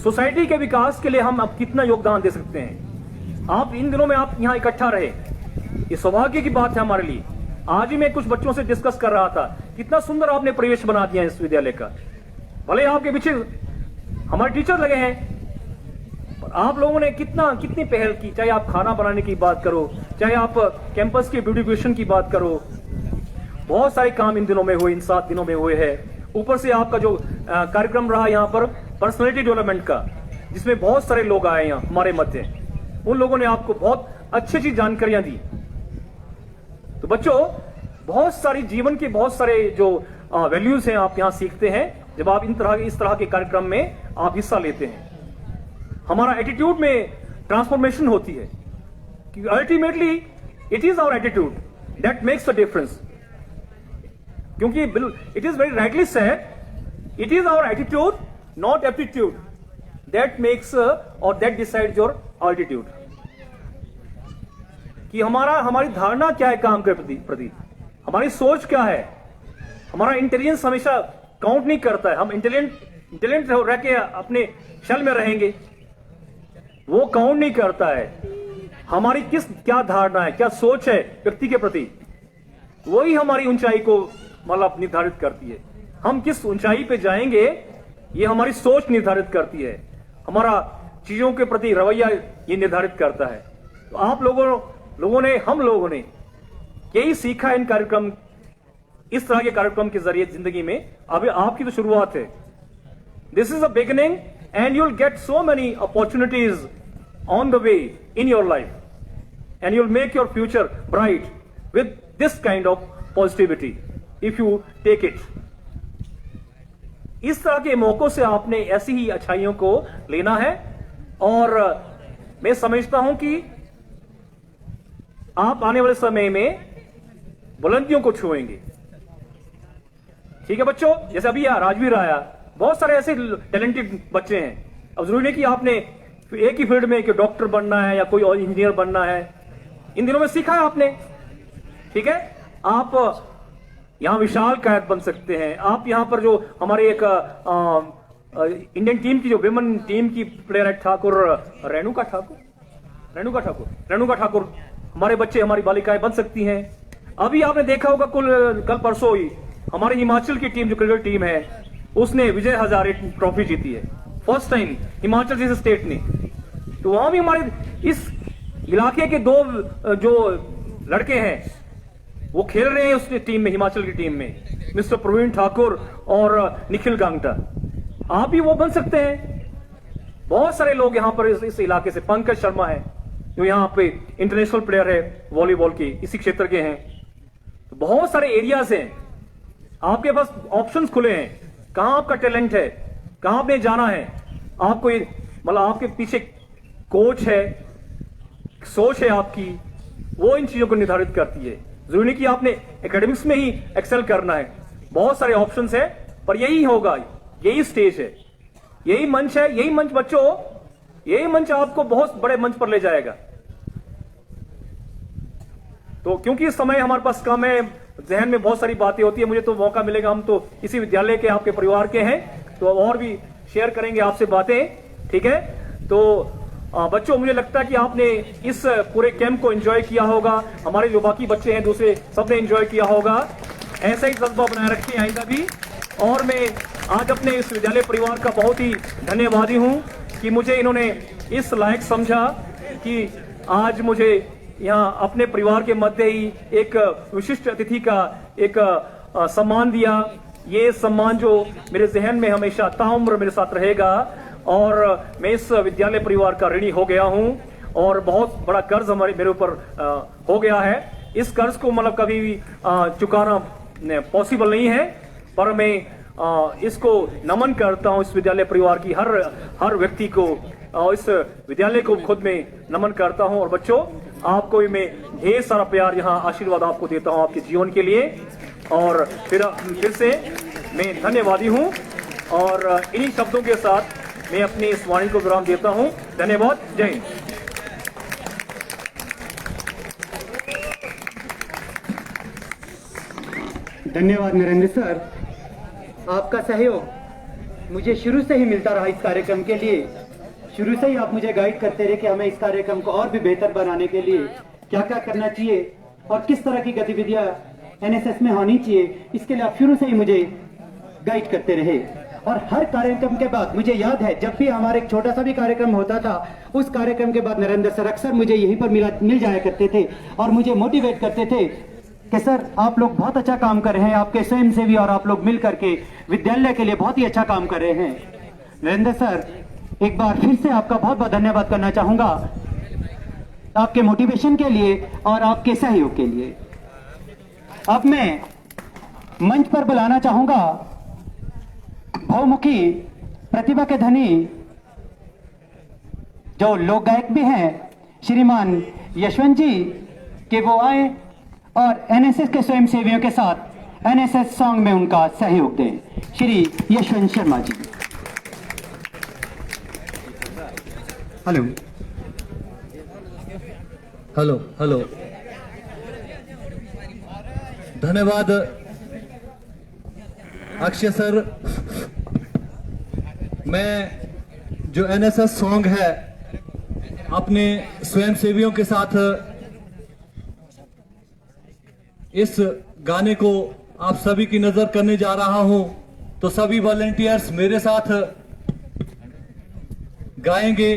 सोसाइटी के विकास के लिए हम अब कितना योगदान दे सकते हैं। आप इन दिनों में आप यहां इकट्ठा रहे, ये सौभाग्य की बात है हमारे लिए। आज ही मैं कुछ बच्चों से डिस्कस कर रहा था, कितना सुंदर आपने परिवेश बना दिया इस विद्यालय का। भले आपके पीछे हमारे टीचर लगे हैं, पर आप लोगों ने कितनी पहल की। चाहे आप खाना बनाने की बात करो, चाहे आप कैंपस की ब्यूटिफिकेशन की बात करो, बहुत सारे काम इन दिनों में हुए, इन 7 दिनों में हुए हैं। ऊपर से आपका जो कार्यक्रम रहा यहाँ पर पर्सनैलिटी डेवलपमेंट का, जिसमें बहुत सारे लोग आए यहाँ हमारे मध्य, उन लोगों ने आपको बहुत अच्छी अच्छी जानकारियां दी। तो बच्चों, बहुत सारी जीवन के बहुत सारे जो वैल्यूज हैं आप यहाँ सीखते हैं जब आप इस तरह के कार्यक्रम में आप हिस्सा लेते हैं। हमारा एटीट्यूड में ट्रांसफॉर्मेशन होती है, कि ultimately it is our attitude that makes the difference. क्योंकि it is very rightly said, it is our attitude not aptitude that makes और दैट डिसाइड्स योर अल्टीट्यूड। कि हमारी धारणा क्या है काम के प्रति, हमारी सोच क्या है। हमारा इंटेलिजेंस हमेशा काउंट नहीं करता है। हम इंटेलिजेंट रह के अपने शल में रहेंगे, वो काउंट नहीं करता है। हमारी क्या धारणा है, क्या सोच है व्यक्ति के प्रति, वही हमारी ऊंचाई को मतलब निर्धारित करती है। हम किस ऊंचाई पे जाएंगे ये हमारी सोच निर्धारित करती है। हमारा चीजों के प्रति रवैया ये निर्धारित करता है। तो आप हम लोगों ने यही सीखा इन कार्यक्रम, इस तरह के कार्यक्रम के जरिए जिंदगी में। अभी आपकी तो शुरुआत है, this is a beginning and you will get so many opportunities on the way in your life and you will make your future bright with this kind of positivity if you take it. इस तरह के मौकों से आपने ऐसी ही अच्छाइयों को लेना है, और मैं समझता हूं कि आप आने वाले समय में बुलंदियों को छुएंगे। ठीक है बच्चों, जैसे अभी राजवीर आया, बहुत सारे ऐसे टैलेंटेड बच्चे हैं। अब जरूरी नहीं कि आपने एक ही फील्ड में कि डॉक्टर बनना है या कोई और इंजीनियर बनना है। इन दिनों में सीखा है आपने, ठीक है। आप यहां विशाल कायद बन सकते हैं। आप यहां पर जो हमारे एक इंडियन टीम की जो विमेन टीम की प्लेयर है रेणुका ठाकुर, हमारे बच्चे, हमारी बालिकाएं बन सकती हैं। अभी आपने देखा होगा कल परसों ही हमारी हिमाचल की टीम, जो क्रिकेट टीम है, उसने विजय हजारे ट्रॉफी जीती है, फर्स्ट टाइम हिमाचल जैसे स्टेट ने। तो वहां भी हमारे इस इलाके के 2 जो लड़के हैं वो खेल रहे हैं उस टीम में, हिमाचल की टीम में, मिस्टर प्रवीण ठाकुर और निखिल गांगटा। आप भी वो बन सकते हैं। बहुत सारे लोग यहाँ पर इस इलाके से, पंकज शर्मा है जो यहाँ पे इंटरनेशनल प्लेयर है वॉलीबॉल के, इसी क्षेत्र के हैं। तो बहुत सारे एरियाज हैं, आपके पास ऑप्शंस खुले हैं। कहां आपका टैलेंट है, कहां आपने जाना है, आपको मतलब आपके पीछे कोच है, सोच है आपकी, वो इन चीजों को निर्धारित करती है। जरूरी नहीं कि आपने एकेडमिक्स में ही एक्सेल करना है, बहुत सारे ऑप्शंस है। पर यही होगा, यही स्टेज है, यही मंच है, यही मंच बच्चों, यही मंच आपको बहुत बड़े मंच पर ले जाएगा। तो क्योंकि इस समय हमारे पास कम है, जहन में बहुत सारी बातें होती है, मुझे तो मौका मिलेगा, हम तो इसी विद्यालय के, आपके परिवार के हैं, तो और भी शेयर करेंगे आपसे बातें, ठीक है। तो बच्चों, मुझे लगता है कि आपने इस पूरे कैंप को एंजॉय किया होगा। हमारे जो बाकी बच्चे हैं दूसरे, सबने एंजॉय किया होगा। ऐसा ही जज्बा बनाए रखें आइंदा भी। और मैं आज अपने इस विद्यालय परिवार का बहुत ही धन्यवादी हूं कि मुझे इन्होंने इस लायक समझा कि आज मुझे यहाँ अपने परिवार के मध्य ही एक विशिष्ट अतिथि का एक सम्मान दिया। ये सम्मान जो मेरे जहन में हमेशा ताउम्र मेरे साथ रहेगा, और मैं इस विद्यालय परिवार का ऋणी हो गया हूं, और बहुत बड़ा कर्ज मेरे ऊपर हो गया है। इस कर्ज को मतलब कभी भी चुकाना पॉसिबल नहीं है, पर मैं इसको नमन करता हूं इस विद्यालय परिवार की हर व्यक्ति को, और इस विद्यालय को खुद में नमन करता हूं। और बच्चों, आपको भी मैं ढेर सारा प्यार, यहाँ आशीर्वाद आपको देता हूं आपके जीवन के लिए। और फिर से मैं धन्यवादी हूं, और इन्हीं शब्दों के साथ मैं अपनी इस वाणी को विराम देता हूं। धन्यवाद। जय हिंद। धन्यवाद नरेंद्र सर, आपका सहयोग मुझे शुरू से ही मिलता रहा इस कार्यक्रम के लिए। शुरू से ही आप मुझे गाइड करते रहे कि हमें इस कार्यक्रम को और भी बेहतर बनाने के लिए क्या क्या करना चाहिए और किस तरह की गतिविधियां एनएसएस में होनी चाहिए। इसके लिए आप शुरू से ही मुझे गाइड करते रहे। और हर कार्यक्रम के बाद मुझे याद है, जब भी हमारा एक छोटा सा भी कार्यक्रम होता था, उस कार्यक्रम के बाद नरेंद्र सर अक्सर मुझे यहीं पर मिल जाया करते थे और मुझे मोटिवेट करते थे कि सर आप लोग बहुत अच्छा काम कर रहे हैं, आपके स्वयंसेवी और आप लोग मिल करके विद्यालय के लिए बहुत ही अच्छा काम कर रहे हैं। नरेंद्र सर, एक बार फिर से आपका बहुत बहुत धन्यवाद करना चाहूंगा आपके मोटिवेशन के लिए और आपके सहयोग के लिए। अब मैं मंच पर बुलाना चाहूंगा बहुमुखी प्रतिभा के धनी जो लोक गायक भी हैं, श्रीमान यशवंत जी, कि वो आए और एनएसएस के स्वयंसेवियों के साथ एनएसएस सॉन्ग में उनका सहयोग दें। Shri Yashwant Sharma ji. Hello hello hello, धन्यवाद अक्षय सर। मैं जो एनएसएस सॉन्ग है अपने स्वयंसेवियों के साथ इस गाने को आप सभी की नजर करने जा रहा हूं, तो सभी वॉलंटियर्स मेरे साथ गाएंगे।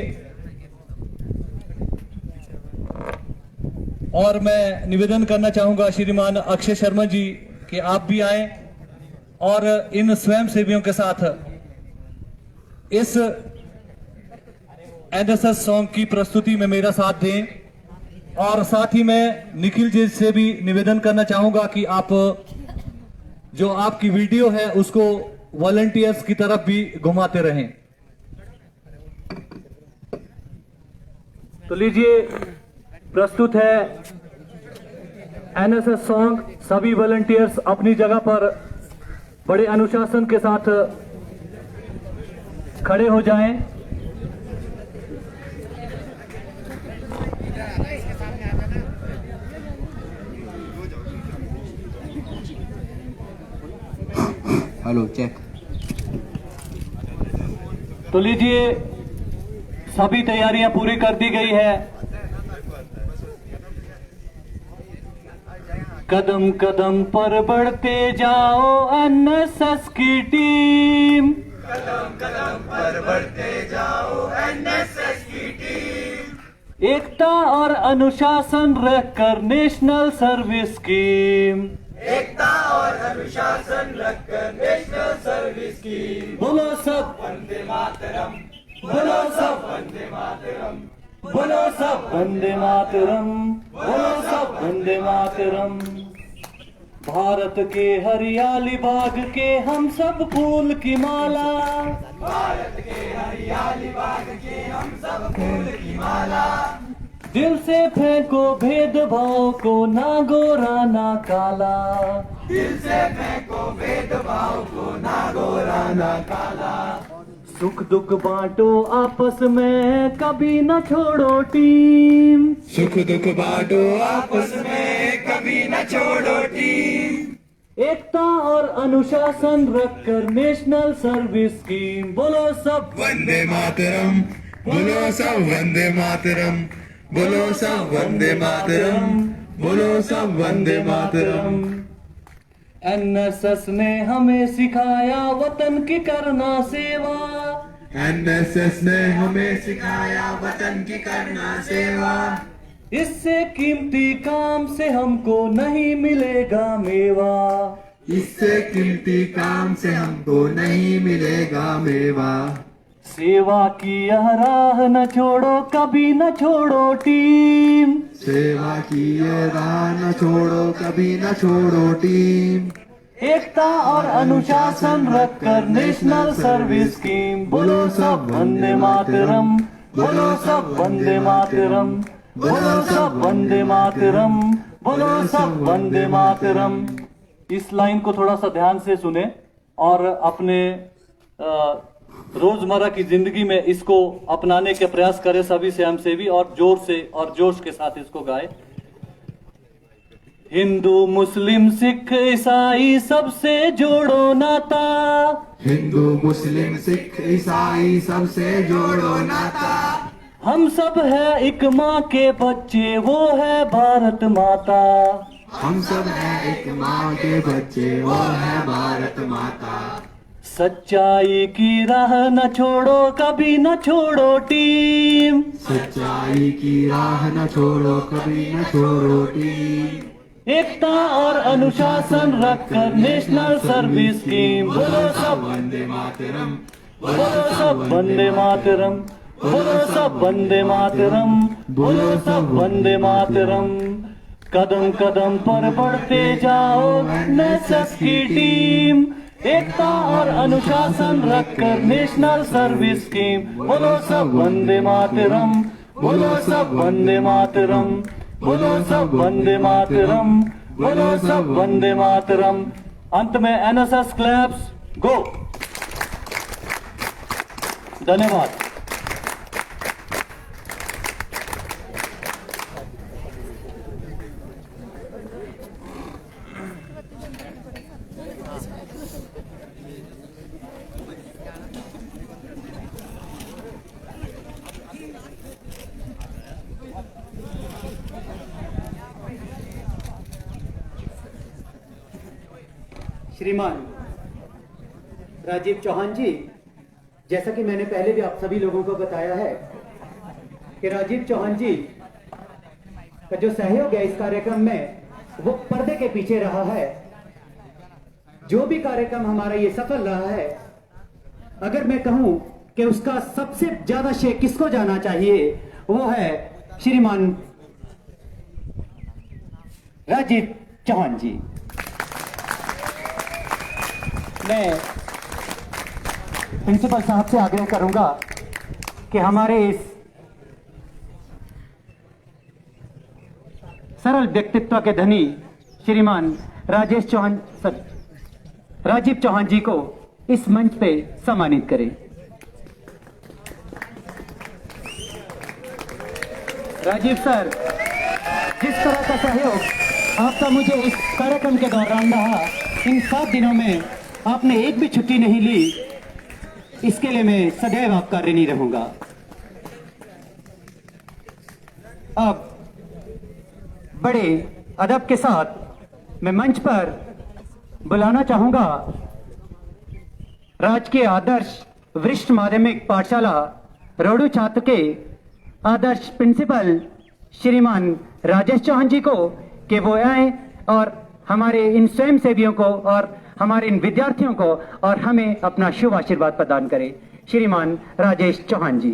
और मैं निवेदन करना चाहूंगा श्रीमान अक्षय शर्मा जी कि आप भी आए और इन स्वयंसेवियों के साथ इस एनएसएस सॉन्ग की प्रस्तुति में मेरा साथ दें। और साथ ही मैं निखिल जी से भी निवेदन करना चाहूंगा कि आप जो आपकी वीडियो है उसको वॉलंटियर्स की तरफ भी घुमाते रहें। तो लीजिए, प्रस्तुत है एनएसएस सॉन्ग। सभी वॉलंटियर्स अपनी जगह पर बड़े अनुशासन के साथ खड़े हो जाएं। Hello check. तो लीजिए, सभी तैयारियां पूरी कर दी गई है। कदम कदम पर बढ़ते जाओ एनएसएस की टीम, कदम कदम पर बढ़ते जाओ एनएसएस की टीम। एकता और अनुशासन रखकर नेशनल सर्विस स्कीम, एकता और अनुशासन रखकर नेशनल सर्विस स्कीम। बोलो सब वंदे मातरम, बोलो सब वंदे मातरम, बोलो सब वंदे मातरम, बोलो सब वंदे मातरम। भारत के हरियाली बाग के हम सब फूल की माला, भारत के हरियाली बाग के हम सब फूल की माला। दिल से फेंको भेदभाव को, ना गोरा ना काला, दिल से फेंको भेदभाव को, ना गोरा ना काला। सुख दुख बांटो आपस में, कभी न छोड़ो टीम, सुख दुख बांटो आपस में, कभी न छोड़ो टीम। एकता और अनुशासन रखकर नेशनल सर्विस स्कीम। बोलो सब वंदे मातरम, बोलो सब वंदे मातरम, बोलो सब वंदे मातरम, बोलो सब वंदे मातरम। एनएसएस ने हमें सिखाया वतन की करना सेवा, एनएसएस ने हमें सिखाया वतन की करना सेवा। इससे कीमती काम से हमको नहीं मिलेगा मेवा, इससे कीमती काम से हमको नहीं मिलेगा मेवा। सेवा की यह राह न छोड़ो, कभी न छोड़ो टीम, सेवा की ये राह न छोड़ो, कभी न छोड़ो टीम। एकता और अनुशासन रखकर नेशनल सर्विस स्कीम। बोलो सब वंदे मातरम, बोलो सब वंदे मातरम, बोलो सब वंदे मातरम, बोलो सब वंदे मातरम। इस लाइन को थोड़ा सा ध्यान से सुने और अपने रोजमर्रा की जिंदगी में इसको अपनाने के प्रयास करें सभी स्वयंसेवी, और जोर से और जोश के साथ इसको गाए। हिंदू मुस्लिम सिख ईसाई सबसे जोड़ो नाता, हिंदू मुस्लिम सिख ईसाई सबसे जोड़ो नाता। हम सब है एक माँ के बच्चे, वो है भारत माता। हम सब हैं एक माँ के बच्चे, वो है भारत माता। सच्चाई की राह न छोड़ो, कभी न छोड़ो टीम, सच्चाई की राह न छोड़ो, कभी न छोड़ो टीम। एकता और अनुशासन रखकर नेशनल सर्विस स्कीम। बोलो सब वंदे मातरम, बोलो सब वंदे मातरम, बोलो सब वंदे मातरम, बोलो सब वंदे मातरम। कदम कदम पर बढ़ते जाओ एनएसएस की टीम, एकता और अनुशासन रखकर नेशनल सर्विस स्कीम। बोलो सब वंदे मातरम, बोलो सब वंदे मातरम, बोलो सब वंदे मातरम, बोलो सब वंदे मातरम। अंत में एनएसएस क्लैप्स गो। धन्यवाद। श्रीमान राजीव चौहान जी, जैसा कि मैंने पहले भी आप सभी लोगों को बताया है कि राजीव चौहान जी का जो सहयोग है इस कार्यक्रम में वो पर्दे के पीछे रहा है। जो भी कार्यक्रम हमारा ये सफल रहा है, अगर मैं कहूं कि उसका सबसे ज्यादा श्रेय किसको जाना चाहिए, वो है श्रीमान राजीव चौहान जी। मैं प्रिंसिपल साहब से आग्रह करूंगा कि हमारे इस सरल व्यक्तित्व के धनी श्रीमान राजीव चौहान जी को इस मंच पे सम्मानित करें। राजीव सर, जिस तरह का सहयोग आपका मुझे इस कार्यक्रम के दौरान रहा, इन 7 दिनों में आपने एक भी छुट्टी नहीं ली, इसके लिए मैं सदैव आपका ऋणी रहूंगा। अब बड़े अदब के साथ मैं मंच पर बुलाना चाहूंगा राजकीय आदर्श वरिष्ठ माध्यमिक पाठशाला रोडू छात्र के आदर्श प्रिंसिपल श्रीमान राजेश चौहान जी को कि वो आए और हमारे इन स्वयं सेवियों को और हमारे इन विद्यार्थियों को और हमें अपना शुभ आशीर्वाद प्रदान करें। श्रीमान राजेश चौहान जी।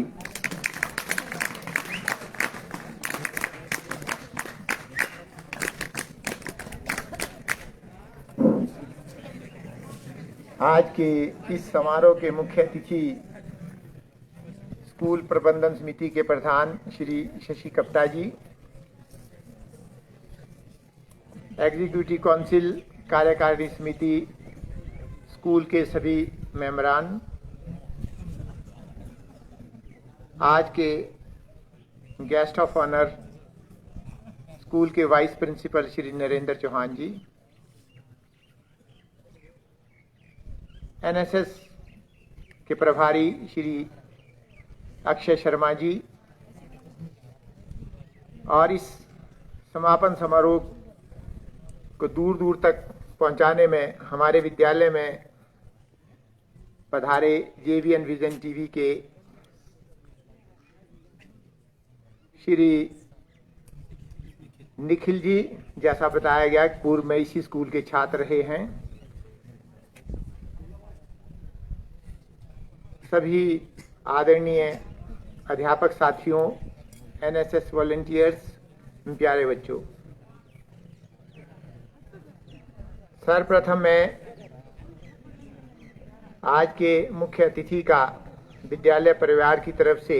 आज के इस समारोह के मुख्य अतिथि स्कूल प्रबंधन समिति के प्रधान श्री शशि कप्ता जी, एग्जीक्यूटिव काउंसिल कार्यकारिणी समिति, स्कूल के सभी मेंबरान, आज के गेस्ट ऑफ ऑनर स्कूल के vice principal Shri Narendra Chauhan ji, NSS के प्रभारी श्री अक्षय शर्मा जी और इस समापन समारोह को दूर दूर तक पहुंचाने में हमारे विद्यालय में पधारे JVN विजन टीवी के श्री निखिल जी, जैसा बताया गया पूर्व में इसी स्कूल के छात्र रहे हैं, सभी आदरणीय अध्यापक साथियों, NSS वॉलंटियर्स, प्यारे बच्चों, सर्वप्रथम मैं आज के मुख्य अतिथि का विद्यालय परिवार की तरफ से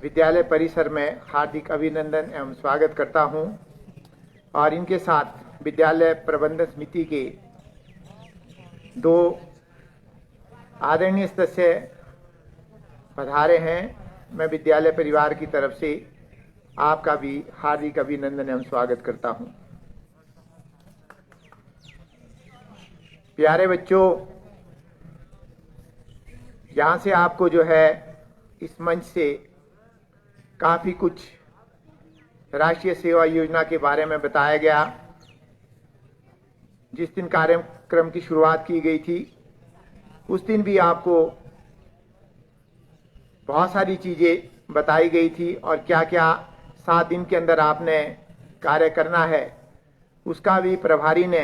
विद्यालय परिसर में हार्दिक अभिनंदन एवं स्वागत करता हूं और इनके साथ विद्यालय प्रबंधन समिति के 2 आदरणीय सदस्य पधारे हैं। मैं विद्यालय परिवार की तरफ से आपका भी हार्दिक अभिनंदन एवं स्वागत करता हूं। प्यारे बच्चों, यहाँ से आपको जो है इस मंच से काफ़ी कुछ राष्ट्रीय सेवा योजना के बारे में बताया गया। जिस दिन कार्यक्रम की शुरुआत की गई थी उस दिन भी आपको बहुत सारी चीज़ें बताई गई थी और क्या क्या 7 दिन के अंदर आपने कार्य करना है, उसका भी प्रभारी ने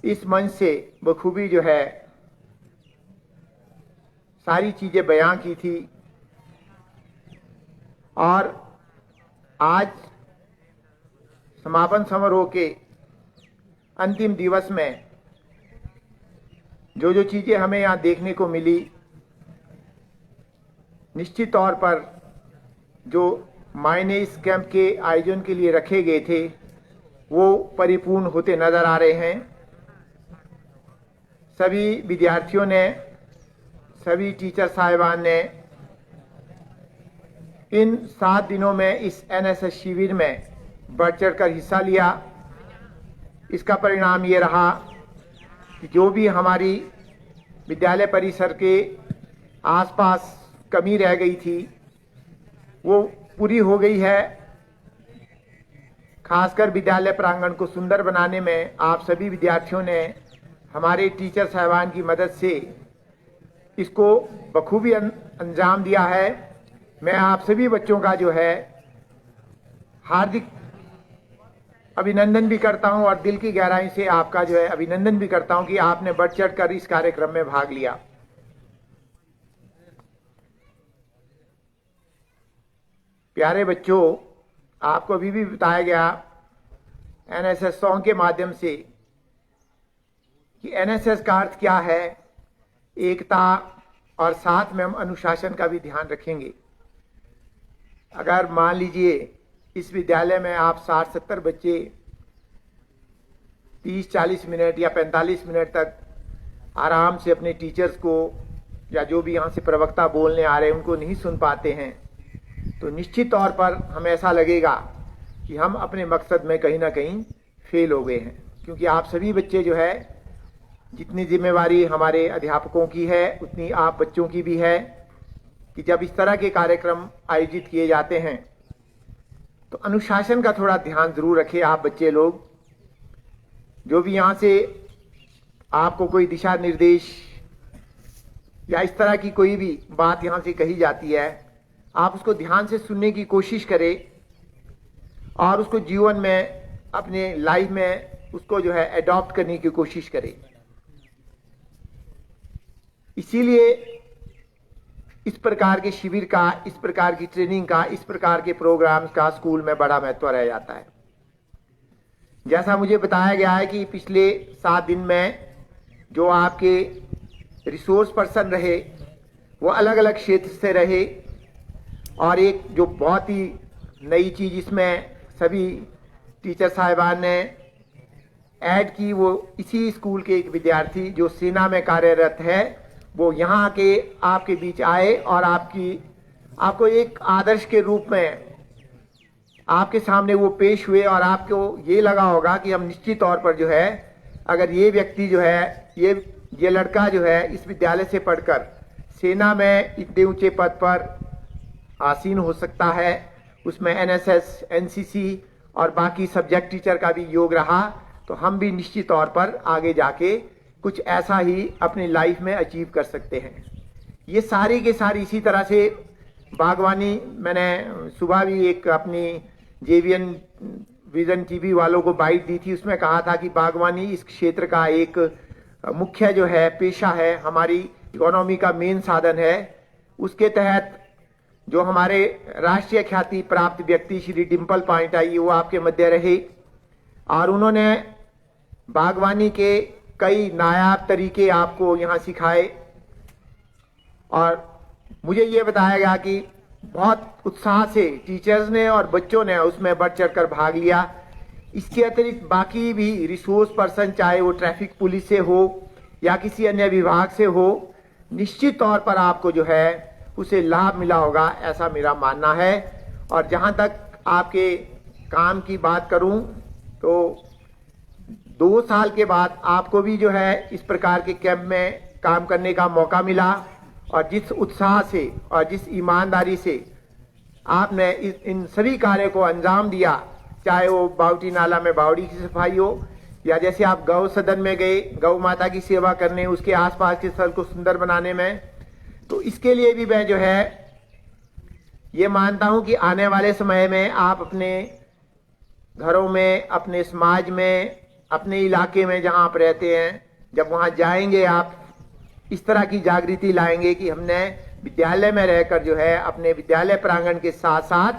इस मंच से बखूबी जो है सारी चीज़ें बयां की थी। और आज समापन समारोह के अंतिम दिवस में जो जो चीज़ें हमें यहाँ देखने को मिली, निश्चित तौर पर जो मायने इस कैंप के आयोजन के लिए रखे गए थे वो परिपूर्ण होते नजर आ रहे हैं। सभी विद्यार्थियों ने, सभी टीचर साहिबान ने इन 7 दिनों में इस NSS शिविर में बढ़ चढ़ कर हिस्सा लिया। इसका परिणाम ये रहा कि जो भी हमारी विद्यालय परिसर के आसपास कमी रह गई थी वो पूरी हो गई है। खासकर विद्यालय प्रांगण को सुंदर बनाने में आप सभी विद्यार्थियों ने हमारे टीचर साहिबान की मदद से इसको बखूबी अंजाम दिया है। मैं आप सभी बच्चों का जो है हार्दिक अभिनंदन भी करता हूं और दिल की गहराई से आपका जो है अभिनंदन भी करता हूं कि आपने बढ़ चढ़ कर इस कार्यक्रम में भाग लिया। प्यारे बच्चों, आपको अभी भी बताया गया NSS सॉन्ग के माध्यम से कि NSS का अर्थ क्या है, एकता, और साथ में हम अनुशासन का भी ध्यान रखेंगे। अगर मान लीजिए इस विद्यालय में आप 60-70 बच्चे 30-40 मिनट या 45 मिनट तक आराम से अपने टीचर्स को या जो भी यहाँ से प्रवक्ता बोलने आ रहे हैं उनको नहीं सुन पाते हैं, तो निश्चित तौर पर हमें ऐसा लगेगा कि हम अपने मकसद में कहीं ना कहीं फेल हो गए हैं। क्योंकि आप सभी बच्चे जो है, जितनी जिम्मेवारी हमारे अध्यापकों की है उतनी आप बच्चों की भी है कि जब इस तरह के कार्यक्रम आयोजित किए जाते हैं तो अनुशासन का थोड़ा ध्यान जरूर रखें। आप बच्चे लोग जो भी यहाँ से आपको कोई दिशा निर्देश या इस तरह की कोई भी बात यहाँ से कही जाती है, आप उसको ध्यान से सुनने की कोशिश करें और उसको जीवन में, अपने लाइफ में उसको जो है एडॉप्ट करने की कोशिश करें। इसीलिए इस प्रकार के शिविर का, इस प्रकार की ट्रेनिंग का, इस प्रकार के प्रोग्राम्स का स्कूल में बड़ा महत्व रह जाता है। जैसा मुझे बताया गया है कि पिछले 7 दिन में जो आपके रिसोर्स पर्सन रहे वो अलग अलग क्षेत्र से रहे, और एक जो बहुत ही नई चीज़ इसमें सभी टीचर साहिबान ने ऐड की, वो इसी स्कूल के एक विद्यार्थी जो सेना में कार्यरत है वो यहाँ के आपके बीच आए और आपको एक आदर्श के रूप में आपके सामने वो पेश हुए, और आपको ये लगा होगा कि हम निश्चित तौर पर जो है, अगर ये व्यक्ति जो है, ये लड़का जो है इस विद्यालय से पढ़कर सेना में इतने ऊंचे पद पर आसीन हो सकता है, उसमें एनएसएस, एनसीसी और बाकी सब्जेक्ट टीचर का भी योग रहा, तो हम भी निश्चित तौर पर आगे जाके कुछ ऐसा ही अपनी लाइफ में अचीव कर सकते हैं। ये सारी के सारी इसी तरह से बागवानी, मैंने सुबह भी एक अपनी जेवीएन विजन टीवी वालों को बाइट दी थी, उसमें कहा था कि बागवानी इस क्षेत्र का एक मुख्य जो है पेशा है, हमारी इकोनॉमी का मेन साधन है। उसके तहत जो हमारे राष्ट्रीय ख्याति प्राप्त व्यक्ति श्री डिम्पल पॉइंट आई, वो आपके मध्य रहे और उन्होंने बागवानी के कई नायाब तरीके आपको यहाँ सिखाए और मुझे ये बताया गया कि बहुत उत्साह से टीचर्स ने और बच्चों ने उसमें बढ़ चढ़कर भाग लिया। इसके अतिरिक्त बाकी भी रिसोर्स पर्सन, चाहे वो ट्रैफिक पुलिस से हो या किसी अन्य विभाग से हो, निश्चित तौर पर आपको जो है उसे लाभ मिला होगा, ऐसा मेरा मानना है। और जहाँ तक आपके काम की बात करूँ तो 2 साल के बाद आपको भी जो है इस प्रकार के कैंप में काम करने का मौका मिला और जिस उत्साह से और जिस ईमानदारी से आपने इन सभी कार्यों को अंजाम दिया, चाहे वो बावटी नाला में बावड़ी की सफाई हो या जैसे आप गौ सदन में गए गौ माता की सेवा करने, उसके आसपास के स्थल को सुंदर बनाने में, तो इसके लिए भी मैं जो है ये मानता हूं कि आने वाले समय में आप अपने घरों में, अपने समाज में, अपने इलाके में जहां आप रहते हैं, जब वहां जाएंगे आप इस तरह की जागृति लाएंगे कि हमने विद्यालय में रहकर जो है अपने विद्यालय प्रांगण के साथ साथ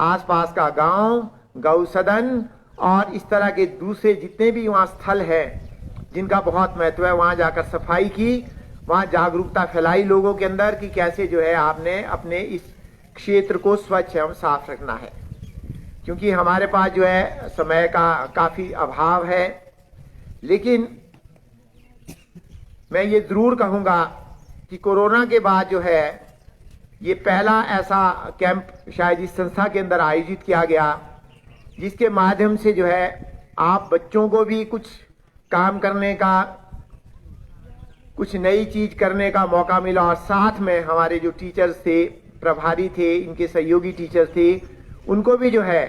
आसपास का गांव, गौ सदन और इस तरह के दूसरे जितने भी वहाँ स्थल है जिनका बहुत महत्व है, वहाँ जाकर सफाई की, वहाँ जागरूकता फैलाई लोगों के अंदर कि कैसे जो है आपने अपने इस क्षेत्र को स्वच्छ एवं साफ रखना है। क्योंकि हमारे पास जो है समय का काफ़ी अभाव है, लेकिन मैं ये जरूर कहूँगा कि कोरोना के बाद जो है ये पहला ऐसा कैंप शायद इस संस्था के अंदर आयोजित किया गया जिसके माध्यम से जो है आप बच्चों को भी कुछ काम करने का, कुछ नई चीज करने का मौका मिला और साथ में हमारे जो टीचर्स थे, प्रभारी थे, इनके सहयोगी टीचर्स थे, उनको भी जो है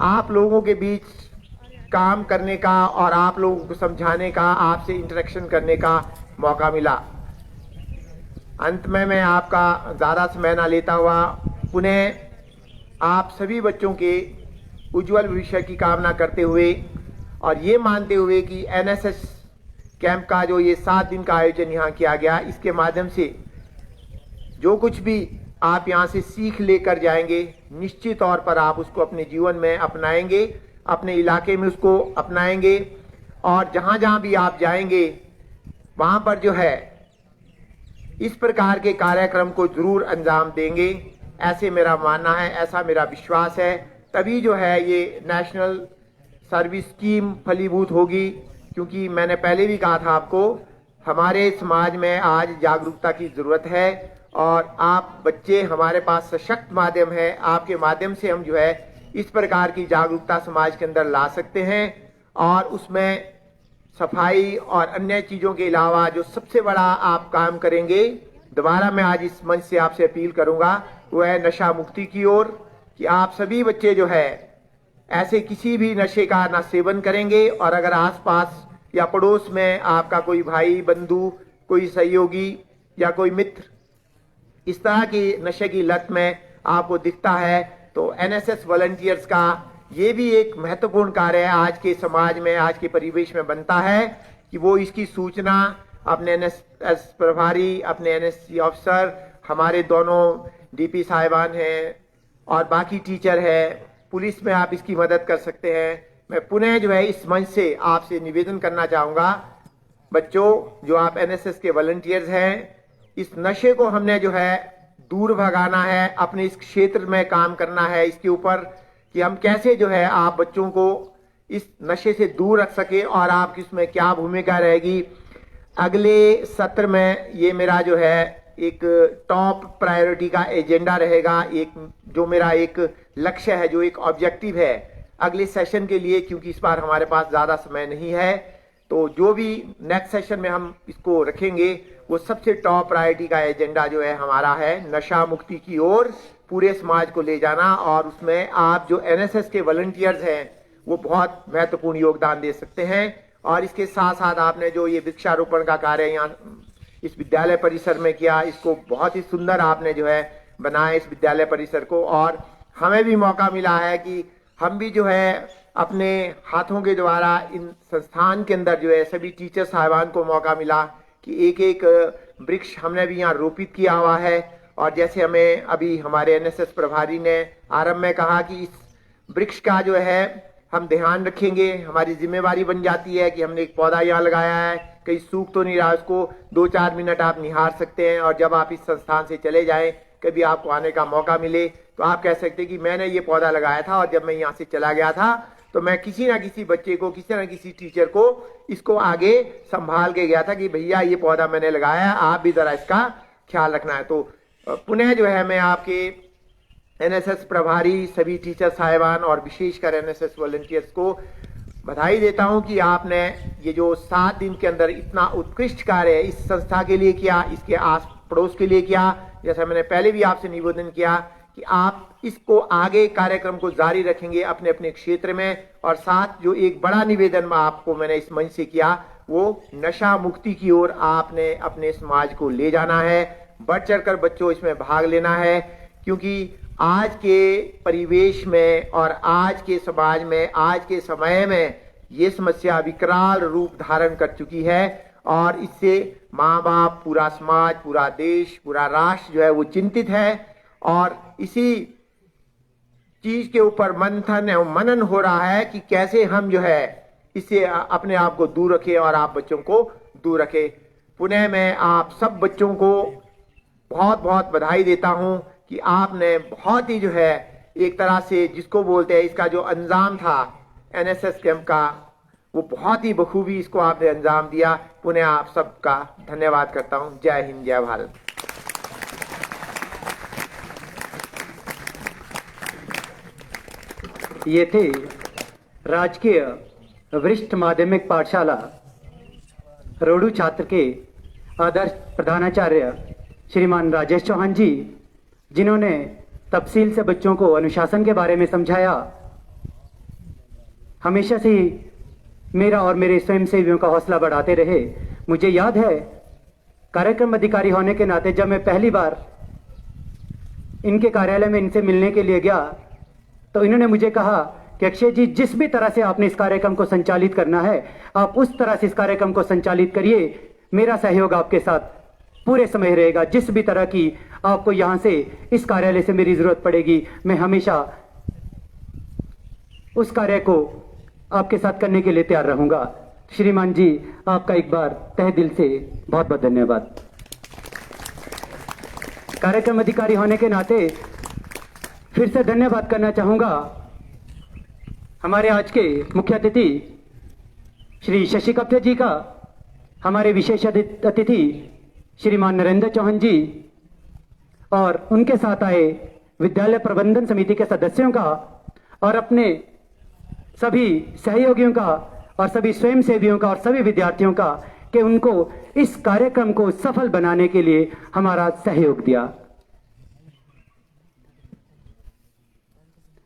आप लोगों के बीच काम करने का और आप लोगों को समझाने का, आपसे इंटरेक्शन करने का मौका मिला। अंत में मैं आपका ज़्यादा समय ना लेता हुआ पुनः आप सभी बच्चों के उज्जवल भविष्य की कामना करते हुए और ये मानते हुए कि एनएसएस कैंप का जो ये 7 दिन का आयोजन यहाँ किया गया, इसके माध्यम से जो कुछ भी आप यहाँ से सीख लेकर जाएंगे, निश्चित तौर पर आप उसको अपने जीवन में अपनाएंगे, अपने इलाके में उसको अपनाएंगे और जहाँ जहाँ भी आप जाएंगे वहाँ पर जो है इस प्रकार के कार्यक्रम को जरूर अंजाम देंगे, ऐसे मेरा मानना है, ऐसा मेरा विश्वास है। तभी जो है ये नेशनल सर्विस स्कीम फलीभूत होगी। क्योंकि मैंने पहले भी कहा था आपको, हमारे समाज में आज जागरूकता की ज़रूरत है और आप बच्चे हमारे पास सशक्त माध्यम है, आपके माध्यम से हम जो है इस प्रकार की जागरूकता समाज के अंदर ला सकते हैं और उसमें सफाई और अन्य चीज़ों के अलावा जो सबसे बड़ा आप काम करेंगे, दोबारा मैं आज इस मंच से आपसे अपील करूंगा, वो है नशा मुक्ति की ओर, कि आप सभी बच्चे जो है ऐसे किसी भी नशे का ना सेवन करेंगे और अगर आसपास या पड़ोस में आपका कोई भाई, बंधु, कोई सहयोगी या कोई मित्र इस तरह की नशे की लत में आपको दिखता है तो एनएसएस वॉलंटियर्स का ये भी एक महत्वपूर्ण कार्य है आज के समाज में, आज के परिवेश में बनता है कि वो इसकी सूचना अपने एनएसएस प्रभारी, अपने एनएससी ऑफिसर, हमारे दोनों डीपी साहिबान हैं और बाकी टीचर है, पुलिस में आप इसकी मदद कर सकते हैं। मैं पुनः जो है इस मंच से आपसे निवेदन करना चाहूँगा, बच्चों जो आप एनएसएस के वॉलंटियर्स हैं, इस नशे को हमने जो है दूर भगाना है, अपने इस क्षेत्र में काम करना है इसके ऊपर कि हम कैसे जो है आप बच्चों को इस नशे से दूर रख सके और आपकी इसमें क्या भूमिका रहेगी। अगले सत्र में ये मेरा जो है एक टॉप प्रायोरिटी का एजेंडा रहेगा, एक जो मेरा एक लक्ष्य है, जो एक ऑब्जेक्टिव है अगले सेशन के लिए, क्योंकि इस बार हमारे पास ज़्यादा समय नहीं है। तो जो भी नेक्स्ट सेशन में हम इसको रखेंगे वो सबसे टॉप प्रायोरिटी का एजेंडा जो है हमारा है नशा मुक्ति की ओर पूरे समाज को ले जाना। और उसमें आप जो एनएसएस के वॉलंटियर्स हैं वो बहुत महत्वपूर्ण योगदान दे सकते हैं। और इसके साथ साथ आपने जो ये वृक्षारोपण का कार्य यहाँ इस विद्यालय परिसर में किया, इसको बहुत ही सुंदर आपने जो है बनाया इस विद्यालय परिसर को। और हमें भी मौका मिला है कि हम भी जो है अपने हाथों के द्वारा इन संस्थान के अंदर जो है सभी टीचर साहिबान को मौका मिला कि एक एक वृक्ष हमने भी यहाँ रोपित किया हुआ है। और जैसे हमें अभी हमारे एनएसएस प्रभारी ने आरंभ में कहा कि इस वृक्ष का जो है हम ध्यान रखेंगे, हमारी जिम्मेवारी बन जाती है कि हमने एक पौधा यहाँ लगाया है, कहीं सूख तो नहीं रहा, उसको 2-4 मिनट आप निहार सकते हैं। और जब आप इस संस्थान से चले जाएं, कभी आपको आने का मौका मिले तो आप कह सकते हैं कि मैंने ये पौधा लगाया था और जब मैं यहाँ से चला गया था तो मैं किसी ना किसी बच्चे को, किसी ना किसी टीचर को इसको आगे संभाल के गया था कि भैया ये पौधा मैंने लगाया है, आप भी जरा इसका ख्याल रखना है। तो पुनः जो है मैं आपके एनएसएस प्रभारी, सभी टीचर साहिबान और विशेषकर एनएसएस वॉलंटियर्स को बधाई देता हूं कि आपने ये जो 7 दिन के अंदर इतना उत्कृष्ट कार्य इस संस्था के लिए किया, इसके आस पड़ोस के लिए किया। जैसा मैंने पहले भी आपसे निवेदन किया कि आप इसको आगे कार्यक्रम को जारी रखेंगे अपने अपने क्षेत्र में। और साथ जो एक बड़ा निवेदन आपको मैंने इस मंच से किया वो नशा मुक्ति की ओर आपने अपने समाज को ले जाना है, बढ़ चढ़कर बच्चों इसमें भाग लेना है। क्योंकि आज के परिवेश में और आज के समाज में, आज के समय में ये समस्या विकराल रूप धारण कर चुकी है और इससे माँ बाप, पूरा समाज, पूरा देश, पूरा राष्ट्र जो है वो चिंतित है। और इसी चीज के ऊपर मंथन एवं मनन हो रहा है कि कैसे हम जो है इससे अपने आप को दूर रखें और आप बच्चों को दूर रखें। पुनः मैं आप सब बच्चों को बहुत बहुत बधाई देता हूं कि आपने बहुत ही जो है एक तरह से जिसको बोलते हैं इसका जो अंजाम था एनएसएस कैंप का, वो बहुत ही बखूबी इसको आपने अंजाम दिया। पुनः आप सबका धन्यवाद करता हूं। जय हिंद, जय भारत। ये थे राजकीय वरिष्ठ माध्यमिक पाठशाला रोडू छात्र के आदर्श प्रधानाचार्य श्रीमान राजेश चौहान जी, जिन्होंने तफसील से बच्चों को अनुशासन के बारे में समझाया। हमेशा से ही मेरा और मेरे स्वयंसेवियों का हौसला बढ़ाते रहे। मुझे याद है कार्यक्रम अधिकारी होने के नाते जब मैं पहली बार इनके कार्यालय में इनसे मिलने के लिए गया तो इन्होंने मुझे कहा कि अक्षय जी, जिस भी तरह से आपने इस कार्यक्रम को संचालित करना है आप उस तरह से इस कार्यक्रम को संचालित करिए, मेरा सहयोग आपके साथ पूरे समय रहेगा। जिस भी तरह की आपको यहां से इस कार्यालय से मेरी जरूरत पड़ेगी, मैं हमेशा उस कार्य को आपके साथ करने के लिए तैयार रहूंगा। श्रीमान जी, आपका एक बार तहे दिल से बहुत बहुत धन्यवाद। कार्यक्रम अधिकारी होने के नाते फिर से धन्यवाद करना चाहूंगा हमारे आज के मुख्य अतिथि श्री शशि कप्ते जी का, हमारे विशेष अतिथि श्रीमान नरेंद्र चौहान जी और उनके साथ आए विद्यालय प्रबंधन समिति के सदस्यों का और अपने सभी सहयोगियों का और सभी स्वयंसेवियों का और सभी विद्यार्थियों का कि उनको इस कार्यक्रम को सफल बनाने के लिए हमारा सहयोग दिया।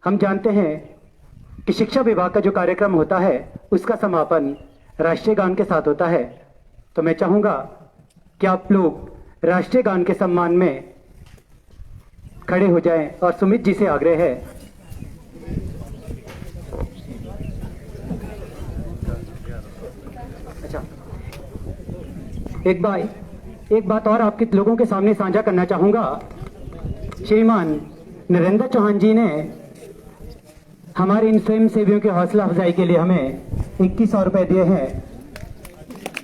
हम जानते हैं कि शिक्षा विभाग का जो कार्यक्रम होता है उसका समापन राष्ट्रीय गान के साथ होता है, तो मैं चाहूंगा कि आप लोग राष्ट्रीय गान के सम्मान में खड़े हो जाएं और सुमित जी से आग्रह है अच्छा एक बात और आपके लोगों के सामने साझा करना चाहूंगा। श्रीमान नरेंद्र चौहान जी ने हमारे इन स्वयं सेवियों की हौसला अफजाई के लिए हमें 2100 रुपए दिए हैं।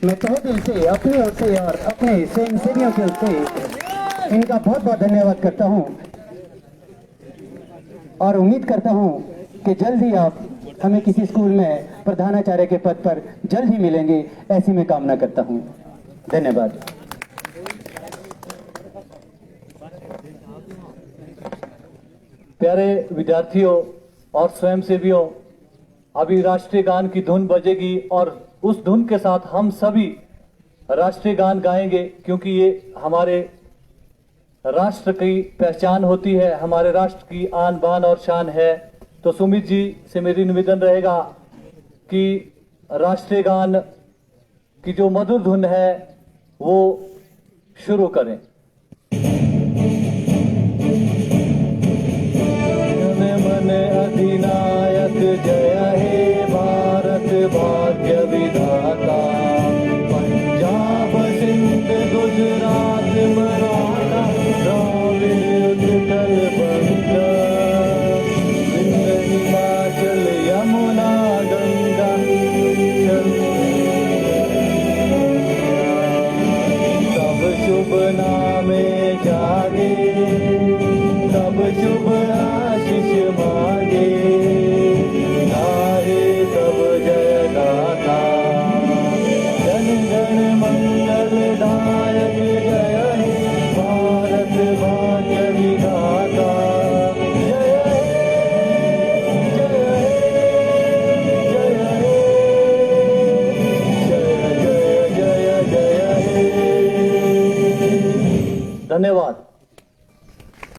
मैं तहे दिल से अपनी ओर से और अपने स्वयं सेवियों की ओर से इनका बहुत बहुत धन्यवाद करता हूं और उम्मीद करता हूं कि जल्द ही आप हमें किसी स्कूल में प्रधानाचार्य के पद पर जल्द ही मिलेंगे, ऐसी मैं कामना करता हूं। धन्यवाद। प्यारे विद्यार्थियों और स्वयंसेवियों, अभी राष्ट्रीय गान की धुन बजेगी और उस धुन के साथ हम सभी राष्ट्रीय गान गाएंगे, क्योंकि ये हमारे राष्ट्र की पहचान होती है, हमारे राष्ट्र की आन बान और शान है। तो सुमित जी से मेरी निवेदन रहेगा कि राष्ट्रीय गान की जो मधुर धुन है वो शुरू करें। मन अधिनायक जय हे भारत भाग्य विधाता, पंजाब सिंध गुजरात मराठा द्राविड़ उत्कल बंगा, सिंध हिमाचल यमुना गंगा, तब शुभ नामे जागे, तब शुभ आशीष मांगे, गाए तब जय गाथा, जन गण मंगल दायक जय हे भारत भाग्य विधाता, जय हे जय हे जय हे जय जय जय जय हे। धन्यवाद।